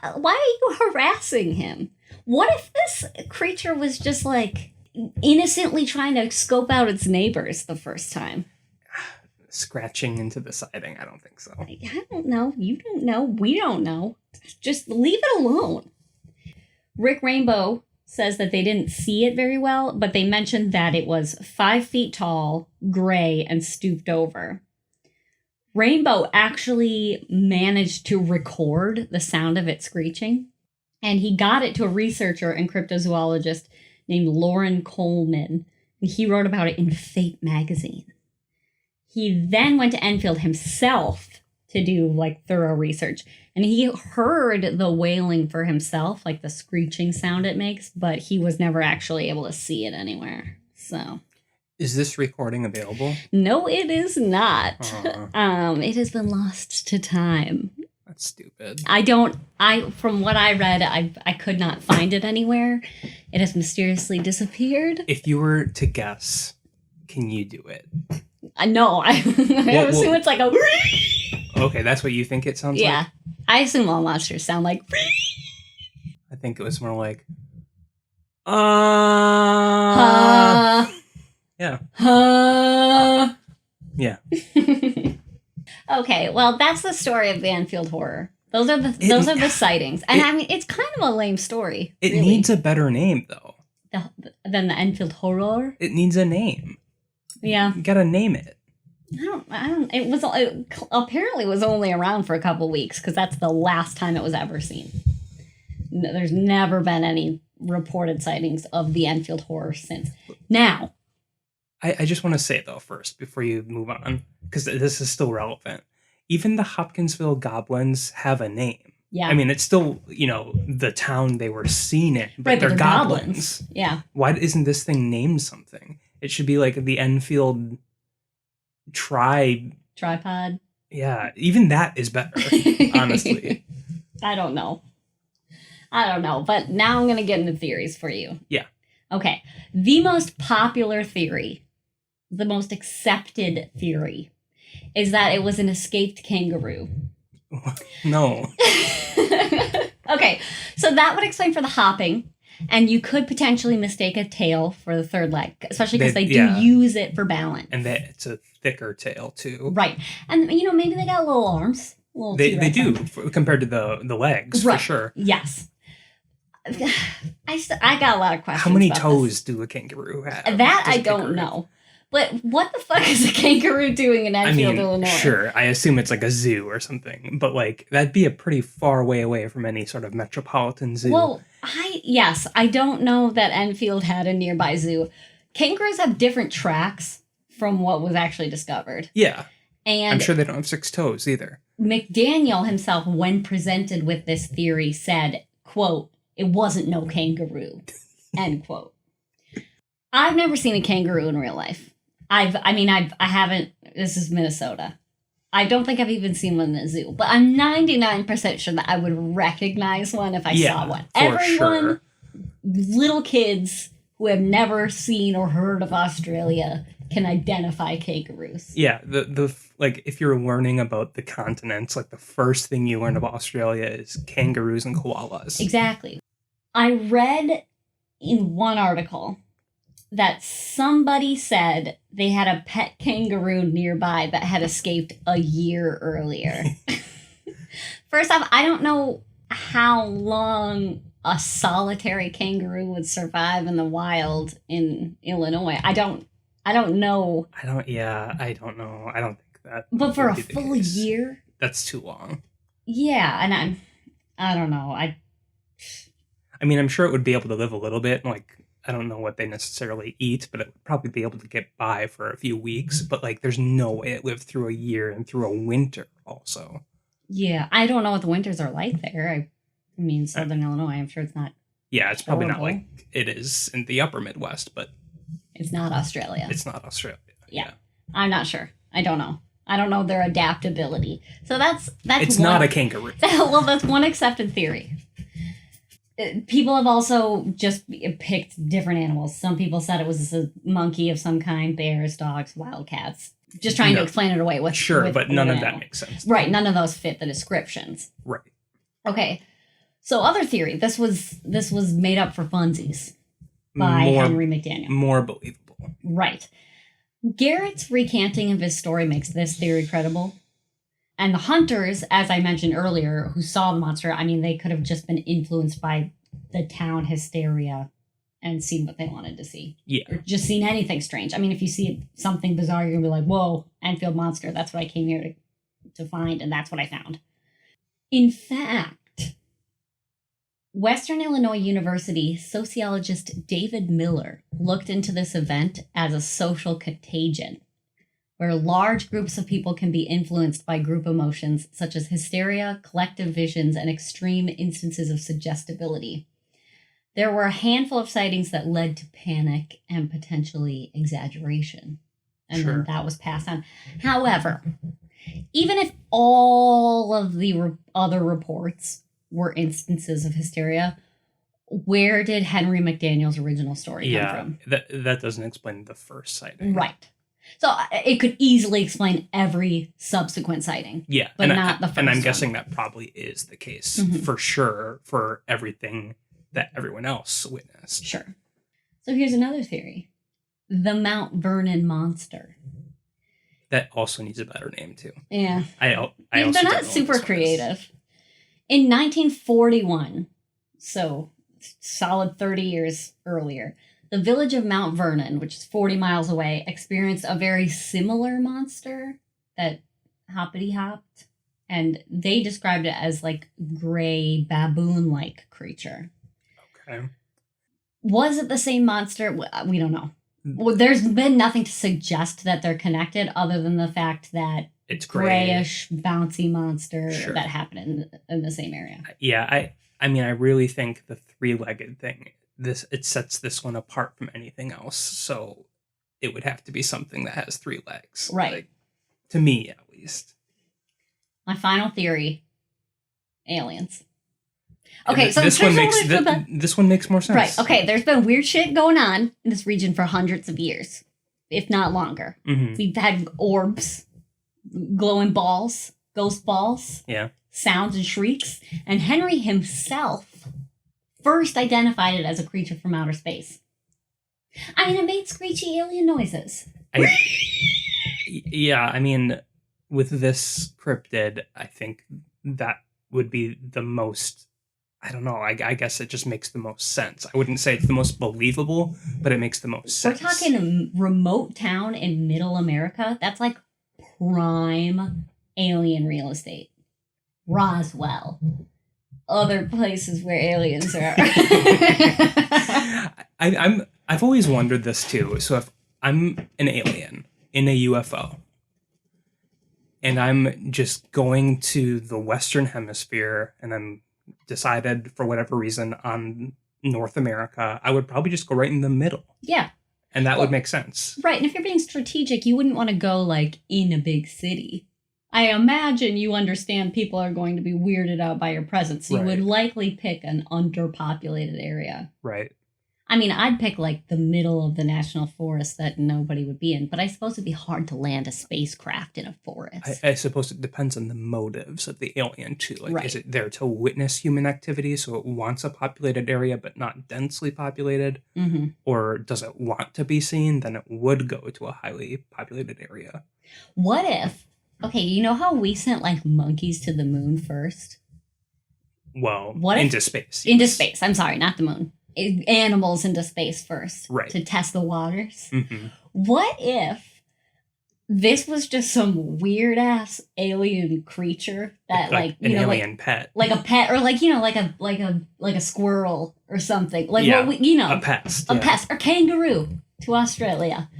are you harassing him? What if this creature was just like innocently trying to scope out its neighbors the first time?
Scratching into the siding? I don't think so.
I don't know. You don't know. We don't know. Just leave it alone. Rick Rainbow says that they didn't see it very well, but they mentioned that it was 5 feet tall, gray, and stooped over. Rainbow actually managed to record the sound of it screeching, and he got it to a researcher and cryptozoologist named Lauren Coleman, and he wrote about it in Fate magazine. He then went to Enfield himself to do like thorough research, and he heard the wailing for himself, like the screeching sound it makes, but he was never actually able to see it anywhere. So Is
this recording available?
No, it is not. It has been lost to time.
That's stupid.
From what I read, I could not find it anywhere. It has mysteriously disappeared.
If you were to guess, can you do it?
No, I assume it's like a...
Okay, that's what you think it sounds like?
Yeah. I assume all monsters sound like...
I think it was more like... Yeah. Yeah.
Okay, well, that's the story of the Enfield Horror. Those are the sightings. And I mean, it's kind of a lame story.
It really needs a better name, though.
Than the Enfield Horror?
It needs a name.
Yeah.
You gotta name it.
It apparently was only around for a couple weeks, because that's the last time it was ever seen. There's never been any reported sightings of the Enfield Horror since. Now,
I just want to say, though, first, before you move on, because this is still relevant. Even the Hopkinsville goblins have a name.
Yeah.
I mean, it's still, the town they were seen in, but they're goblins.
Yeah.
Why isn't this thing named something? It should be like the Enfield
Tripod.
Yeah, even that is better, honestly.
I don't know, but now I'm going to get into theories for you.
Yeah.
Okay. The most popular theory, the most accepted theory, is that it was an escaped kangaroo.
No.
Okay, so that would explain for the hopping, and you could potentially mistake a tail for the third leg, especially because they do use it for balance.
And it's a thicker tail, too.
Right. And, maybe they got little arms.
They do, compared to the legs, right. For sure.
Yes. I got a lot of questions.
How many toes do a kangaroo have?
That I don't know. But what the fuck is a kangaroo doing in Enfield, Illinois?
Sure, I assume it's like a zoo or something. But that'd be a pretty far way away from any sort of metropolitan zoo.
Well, I don't know that Enfield had a nearby zoo. Kangaroos have different tracks from what was actually discovered.
Yeah.
And
I'm sure they don't have 6 toes either.
McDaniel himself, when presented with this theory, said, quote, "It wasn't no kangaroo," end quote. I've never seen a kangaroo in real life. I haven't, this is Minnesota. I don't think I've even seen one in a zoo, but I'm 99% sure that I would recognize one if I saw one. Everyone, little kids who have never seen or heard of Australia can identify kangaroos.
Yeah, the if you're learning about the continents, the first thing you learn about Australia is kangaroos and koalas.
Exactly. I read in one article that somebody said they had a pet kangaroo nearby that had escaped a year earlier. First off, I don't know how long a solitary kangaroo would survive in the wild in Illinois. I don't know. I don't
know. I don't think that.
But for a full year?
That's too long.
Yeah, and I don't know.
I'm sure it would be able to live a little bit, I don't know what they necessarily eat, but it would probably be able to get by for a few weeks. But there's no way it lived through a year and through a winter also.
Yeah, I don't know what the winters are like there. Southern Illinois, I'm sure it's not.
Yeah, it's probably not like it is in the upper Midwest, but
it's not Australia.
It's not Australia.
Yeah. I'm not sure. I don't know. I don't know their adaptability. So that's
it's not a kangaroo.
Well, that's one accepted theory. People have also just picked different animals. Some people said it was a monkey of some kind, bears, dogs, wildcats. Just trying to explain it away with
but none of that makes sense.
Right, none of those fit the descriptions.
Right.
Okay. So other theory, this was made up for funsies by Henry McDaniel.
More believable.
Right. Garrett's recanting of his story makes this theory credible. And the hunters, as I mentioned earlier, who saw the monster, they could have just been influenced by the town hysteria and seen what they wanted to see.
Yeah.
Or just seen anything strange. If you see something bizarre, you're going to be like, whoa, Enfield monster, that's what I came here to find, and that's what I found. In fact, Western Illinois University sociologist David Miller looked into this event as a social contagion, where large groups of people can be influenced by group emotions such as hysteria, collective visions, and extreme instances of suggestibility. There were a handful of sightings that led to panic and potentially exaggeration. And then that was passed on. However, even if all of the other reports were instances of hysteria, where did Henry McDaniel's original story come from?
That doesn't explain the first sighting.
Right. So it could easily explain every subsequent sighting.
Yeah.
But not the first one.
And I'm guessing that probably is the case for sure for everything that everyone else witnessed.
Sure. So here's another theory. The Mount Vernon monster.
That also needs a better name, too.
Yeah.
They're
not super creative. In 1941, so solid 30 years earlier, the village of Mount Vernon, which is 40 miles away, experienced a very similar monster that hoppity-hopped. And they described it as like gray baboon-like creature.
Okay.
Was it the same monster? We don't know. Well, there's been nothing to suggest that they're connected other than the fact that
it's
grayish, bouncy monster that happened in the same area.
Yeah, I mean, I really think the three-legged thing, it sets this one apart from anything else. So it would have to be something that has 3 legs.
Right.
Like, to me, at least.
My final theory, aliens. Okay, so
this one makes more sense.
Right. Okay, there's been weird shit going on in this region for hundreds of years, if not longer.
Mm-hmm.
We've had orbs, glowing balls, ghost balls, sounds and shrieks, and Henry himself first identified it as a creature from outer space. I mean, it made screechy alien noises.
Yeah, I mean, with this cryptid, I think that would be the most... I don't know. I guess it just makes the most sense. I wouldn't say it's the most believable, but it makes the most sense.
We're talking a remote town in middle America. That's like prime alien real estate. Roswell. Other places where aliens are.
I've always wondered this too. So if I'm an alien in a UFO, and I'm just going to the Western Hemisphere, and I'm decided for whatever reason on North America, I would probably just go right in the middle.
Yeah.
And that would make sense.
Right. And if you're being strategic, you wouldn't want to go like in a big city. I imagine you understand people are going to be weirded out by your presence. So you would likely pick an underpopulated area.
Right.
I mean, I'd pick like the middle of the national forest that nobody would be in, but I suppose it'd be hard to land a spacecraft in a forest.
I suppose it depends on the motives of the alien too. Like, is it there to witness human activity, so it wants a populated area but not densely populated?
Mm-hmm.
Or does it want to be seen? Then it would go to a highly populated area.
What if, okay, you know how we sent like monkeys to the moon first?
Well, into space.
Into space. I'm sorry, not the moon. Animals into space first to test the waters.
Mm-hmm.
What if this was just some weird ass alien creature that like
an alien pet,
like a pet, or like like a squirrel or something, like
a pest,
or kangaroo to Australia,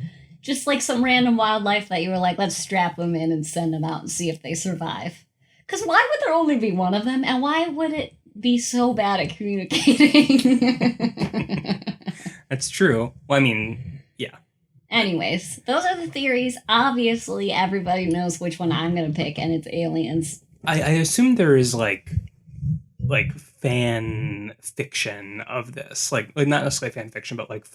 just like some random wildlife that you were like, let's strap them in and send them out and see if they survive. Because why would there only be one of them, and why would it be so bad at communicating?
That's true. Well, I mean, yeah.
Anyways, those are the theories. Obviously, everybody knows which one I'm going to pick, and it's aliens.
I assume there is like fan fiction of this, like not necessarily fan fiction, but like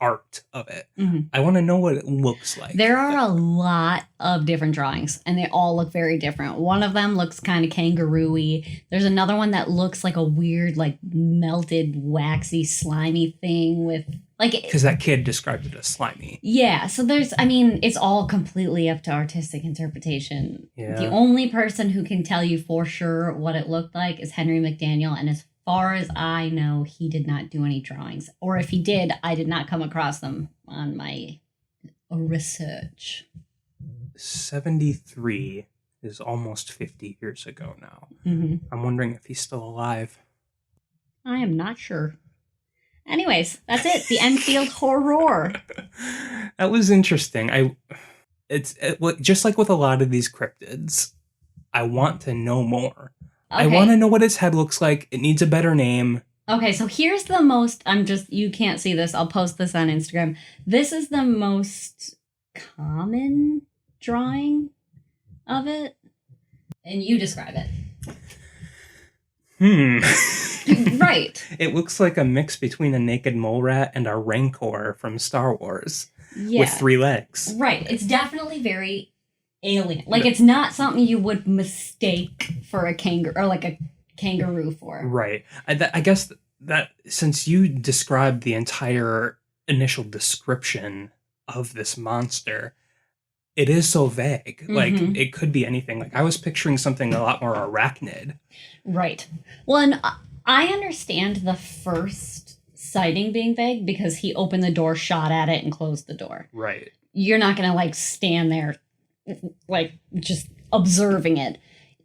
art of it.
Mm-hmm.
I want to know what it looks like.
There are a lot of different drawings, and they all look very different. One of them looks kind of kangaroo-y. There's another one that looks like a weird, like melted, waxy, slimy thing with like...
Because that kid described it as slimy.
Yeah, so it's all completely up to artistic interpretation.
Yeah.
The only person who can tell you for sure what it looked like is Henry McDaniel, and as far as I know, he did not do any drawings. Or if he did, I did not come across them on my research.
73 is almost 50 years ago now.
Mm-hmm.
I'm wondering if he's still alive.
I am not sure. Anyways, that's it. The Enfield Horror.
That was interesting. It's just like with a lot of these cryptids, I want to know more. Okay. I want to know what its head looks like. It needs a better name.
Okay, so here's the most, you can't see this. I'll post this on Instagram. This is the most common drawing of it. And you describe it. Right.
It looks like a mix between a naked mole rat and a rancor from Star Wars. Yeah. With 3 legs.
Right. It's definitely very alien. Like, it's not something you would mistake for a kangaroo, or like a kangaroo for.
Right. I guess that since you described the entire initial description of this monster, it is so vague. Mm-hmm. Like, it could be anything. Like, I was picturing something a lot more arachnid.
Right. Well, and I understand the first sighting being vague because he opened the door, shot at it, and closed the door.
Right.
You're not going to, like, stand there, like, just observing it.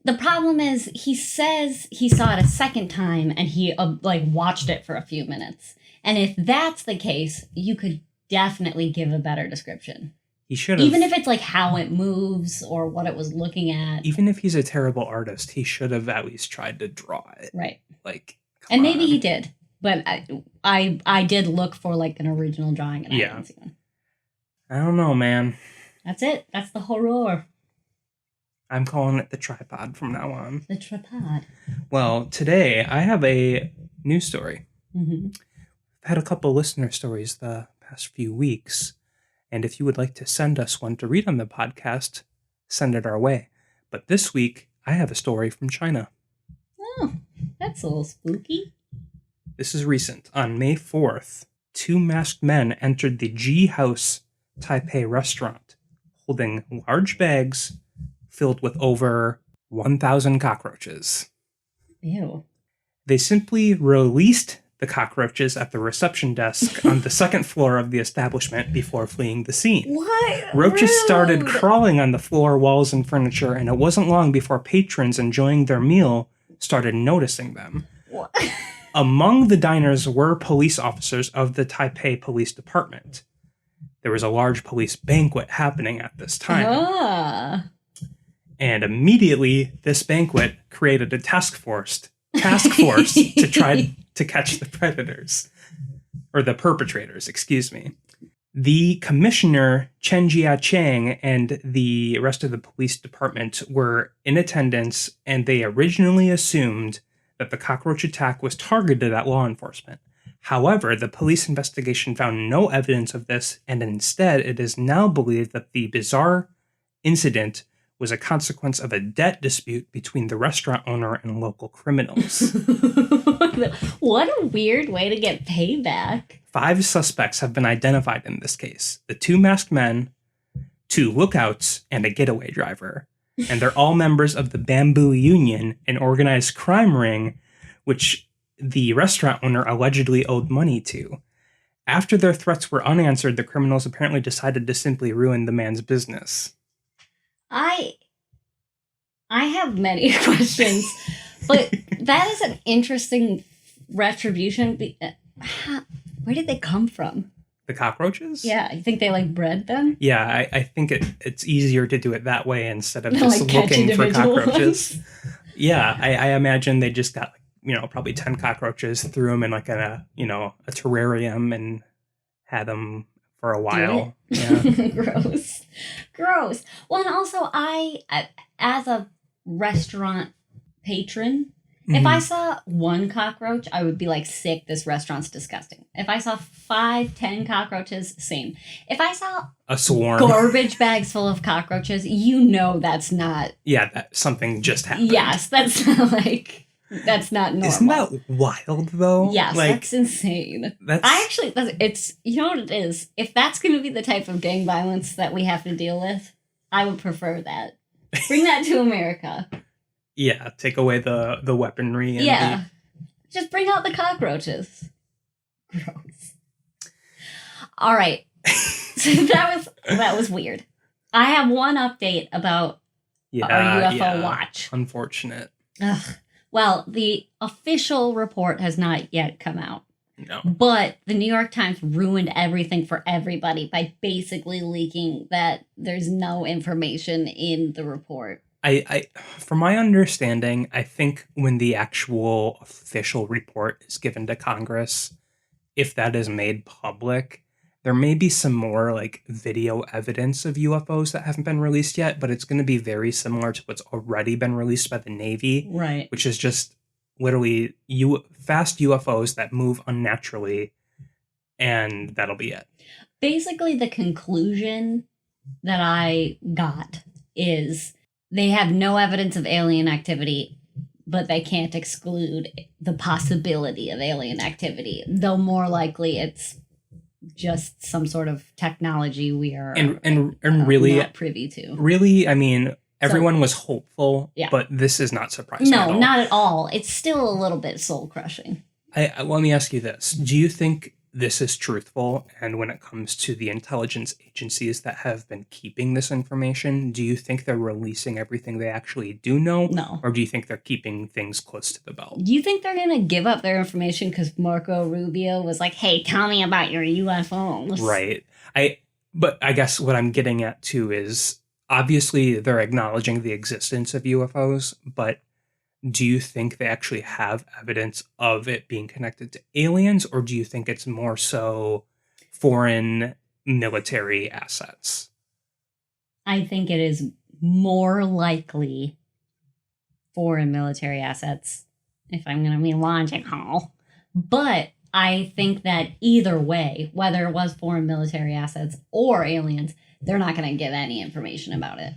The problem is he says he saw it a second time and he, watched it for a few minutes. And if that's the case, you could definitely give a better description.
He should have.
Even if it's, like, how it moves or what it was looking at.
Even if he's a terrible artist, he should have at least tried to draw it.
Right.
Like,
and maybe he did. But I did look for, like, an original drawing and I didn't see one.
I don't know, man.
That's it. That's the horror.
I'm calling it the tripod from now on.
The tripod.
Well, today I have a news story.
Mm-hmm.
I've had a couple listener stories the past few weeks, and if you would like to send us one to read on the podcast, send it our way. But this week, I have a story from China.
Oh, that's a little spooky.
This is recent. On May 4th, 2 masked men entered the G House Taipei restaurant, holding large bags filled with over 1,000 cockroaches.
Ew.
They simply released the cockroaches at the reception desk on the second floor of the establishment before fleeing the scene.
What?
Roaches
Rude.
started crawling on the floor, walls, and furniture, and it wasn't long before patrons enjoying their meal started noticing them.
What?
Among the diners were police officers of the Taipei Police Department. There was a large police banquet happening at this time.
Ah.
And immediately, this banquet created a task force to try to catch the predators. Or the perpetrators, excuse me. The commissioner, Chen Jiacheng, and the rest of the police department were in attendance, and they originally assumed that the cockroach attack was targeted at law enforcement. However, the police investigation found no evidence of this, and instead, it is now believed that the bizarre incident was a consequence of a debt dispute between the restaurant owner and local criminals.
What a weird way to get payback.
5 suspects have been identified in this case. The 2 masked men, 2 lookouts, and a getaway driver. And they're all members of the Bamboo Union, an organized crime ring, which the restaurant owner allegedly owed money to. After their threats were unanswered, the criminals apparently decided to simply ruin the man's business.
I have many questions, but that is an interesting retribution. Where did they come from?
The cockroaches?
Yeah, you think they bred them?
Yeah, I think it's easier to do it that way instead of just looking for cockroaches. Yeah, I imagine they just got probably 10 cockroaches, threw them in a terrarium and had them for a while. Yeah.
Gross. Well, and also I, as a restaurant patron, if I saw 1 cockroach, I would be sick, this restaurant's disgusting. If I saw 5, 10 cockroaches, same. If I saw
a swarm,
garbage bags full of cockroaches, that's not...
Yeah, that something just happened.
Yes, that's not that's not normal.
Isn't that wild, though?
Yes, that's insane. It's, you know what it is? If that's going to be the type of gang violence that we have to deal with, I would prefer that. Bring that to America.
Yeah, take away the weaponry. And
just bring out the cockroaches. Gross. All right. So that was weird. I have one update about our UFO watch.
Unfortunate.
Ugh. Well, the official report has not yet come out.
No.
But the New York Times ruined everything for everybody by basically leaking that there's no information in the report.
I from my understanding, I think when the actual official report is given to Congress, if that is made public, there may be some more like video evidence of UFOs that haven't been released yet, but it's going to be very similar to what's already been released by the Navy,
Right.
which is just literally fast UFOs that move unnaturally, and that'll be it.
Basically, the conclusion that I got is they have no evidence of alien activity, but they can't exclude the possibility of alien activity, though more likely it's just some sort of technology we are
and really
not privy to.
Really, I mean, everyone was hopeful,
yeah.
But this is not surprising.
No,
at all.
not at all. It's still a little bit soul crushing.
Let me ask you this: do you think this is truthful? And when it comes to the intelligence agencies that have been keeping this information, do you think they're releasing everything they actually do know?
No.
Or do you think they're keeping things close to the belt?
Do you think they're going to give up their information because Marco Rubio was like, hey, tell me about your UFOs?
Right. But I guess what I'm getting at too is obviously they're acknowledging the existence of UFOs, but do you think they actually have evidence of it being connected to aliens, or do you think it's more so foreign military assets?
I think it is more likely foreign military assets, if I'm going to be logical. But I think that either way, whether it was foreign military assets or aliens, they're not going to give any information about it.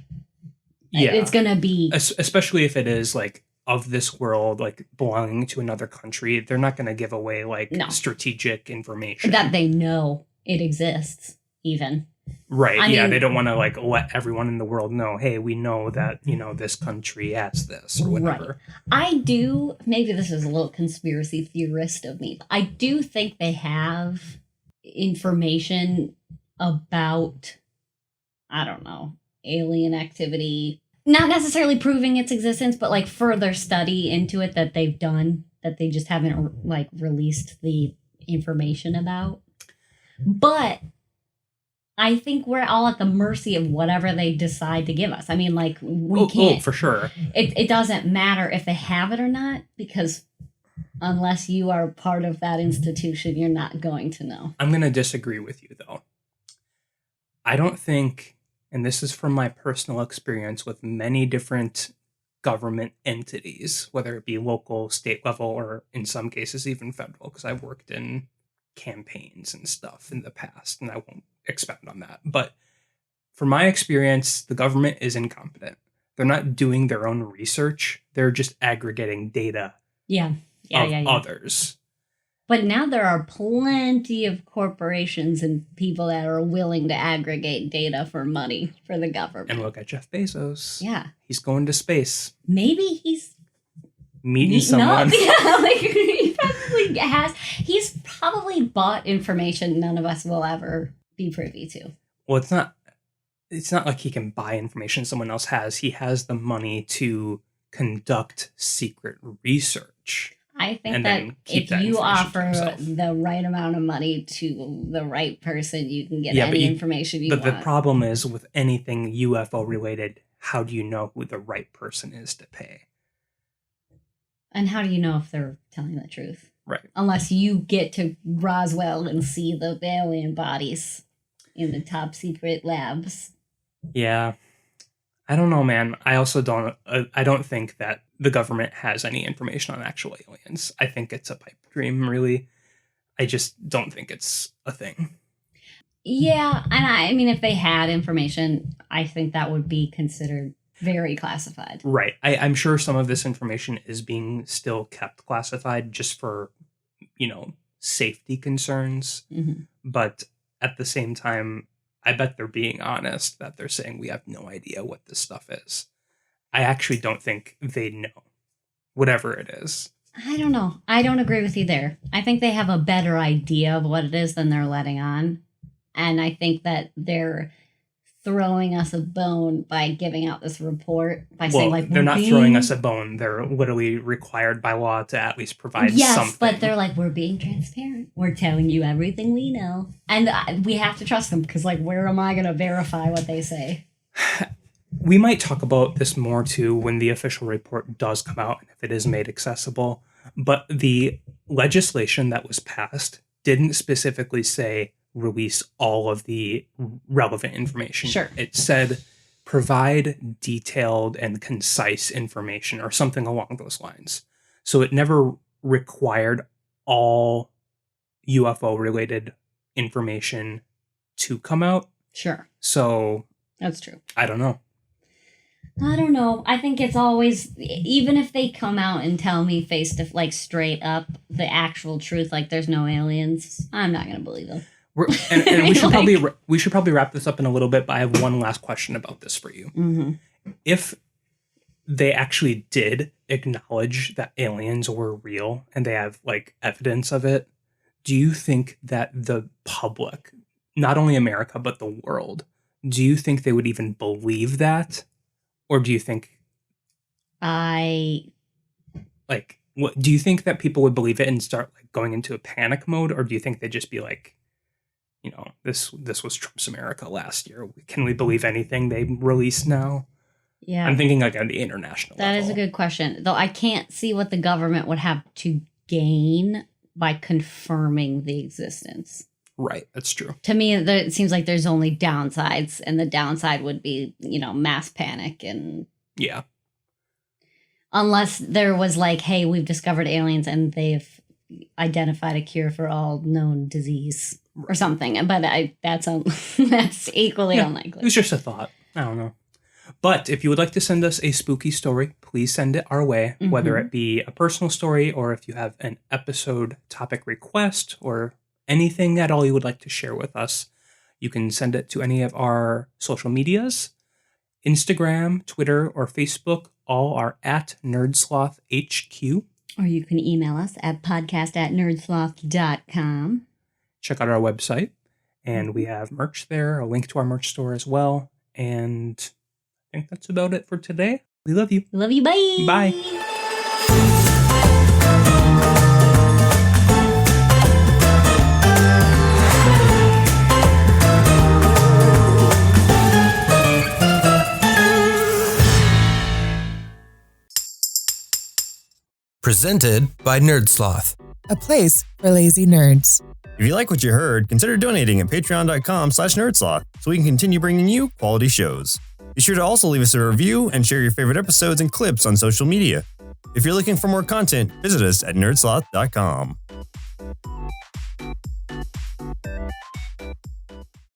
Yeah.
It's going to be...
Especially if it is like of this world, like belonging to another country, they're not going to give away like strategic information.
That they know it exists, even.
Right. I mean, they don't want to like let everyone in the world know, hey, we know that, this country has this or whatever.
Right. Maybe this is a little conspiracy theorist of me, but I do think they have information about, I don't know, alien activity. Not necessarily proving its existence, but like further study into it that they've done that they just haven't like released the information about. But I think we're all at the mercy of whatever they decide to give us. I mean, like we can't.
Oh, for sure.
It doesn't matter if they have it or not, because unless you are part of that institution, you're not going to know.
I'm going to disagree with you though. I don't think. And this is from my personal experience with many different government entities, whether it be local, state level, or in some cases even federal, because I've worked in campaigns and stuff in the past, and I won't expound on that. But from my experience, the government is incompetent. They're not doing their own research. They're just aggregating data of others.
But now there are plenty of corporations and people that are willing to aggregate data for money for the government.
And look at Jeff Bezos.
Yeah.
He's going to space.
Maybe he's
meeting someone.
Yeah, like he probably has. He's probably bought information none of us will ever be privy to.
Well, it's not like he can buy information someone else has. He has the money to conduct secret research.
I think that if you offer the right amount of money to the right person, you can get any information you want.
But the problem is with anything UFO related, how do you know who the right person is to pay?
And how do you know if they're telling the truth?
Right.
Unless you get to Roswell and see the alien bodies in the top secret labs.
Yeah. I don't know, man. I also don't think that the government has any information on actual aliens. I think it's a pipe dream, really. I just don't think it's a thing.
Yeah, and I mean, if they had information, I think that would be considered very classified.
Right. I'm sure some of this information is being still kept classified just for, safety concerns.
Mm-hmm.
But at the same time, I bet they're being honest that they're saying we have no idea what this stuff is. I actually don't think they know, whatever it is.
I don't know. I don't agree with you there. I think they have a better idea of what it is than they're letting on. And I think that they're throwing us a bone by giving out this report by saying like
they're not throwing us a bone. They're literally required by law to at least provide something.
Yes, but they're like, we're being transparent. We're telling you everything we know. And we have to trust them because like, where am I going to verify what they say?
we might talk about this more too when the official report does come out and if it is made accessible. But the legislation that was passed didn't specifically say release all of the relevant information.
Sure.
It said provide detailed and concise information or something along those lines. So it never required all UFO related information to come out.
Sure.
So
that's true.
I don't know.
I think it's always, even if they come out and tell me face to like straight up the actual truth, like there's no aliens, I'm not going to believe them.
And we should probably wrap this up in a little bit, but I have one last question about this for you.
Mm-hmm.
If they actually did acknowledge that aliens were real and they have like evidence of it, do you think that the public, not only America, but the world, do you think they would even believe that? Or do you think do you think that people would believe it and start like going into a panic mode? Or do you think they'd just be like, you know, this was Trump's America last year. Can we believe anything they release now?
Yeah.
I'm thinking like on the international level.
That is a good question. Though I can't see what the government would have to gain by confirming the existence.
Right, that's true.
To me, it seems like there's only downsides, and the downside would be, you know, mass panic and...
Yeah.
Unless there was like, hey, we've discovered aliens and they've identified a cure for all known disease or something. But that's equally unlikely.
It was just a thought. I don't know. But if you would like to send us a spooky story, please send it our way, whether it be a personal story or if you have an episode topic request or anything at all you would like to share with us. You can send it to any of our social medias, Instagram, Twitter, or Facebook. All are at NerdSloth HQ.
Or you can email us at podcast@nerdsloth.com.
Check out our website, and we have merch there, a link to our merch store as well. And I think that's about it for today. We love you.
Love you. Bye.
Bye.
Presented by NerdSloth,
a place for lazy nerds.
If you like what you heard, consider donating at patreon.com/nerdsloth so we can continue bringing you quality shows. Be sure to also leave us a review and share your favorite episodes and clips on social media. If you're looking for more content, visit us at nerdsloth.com.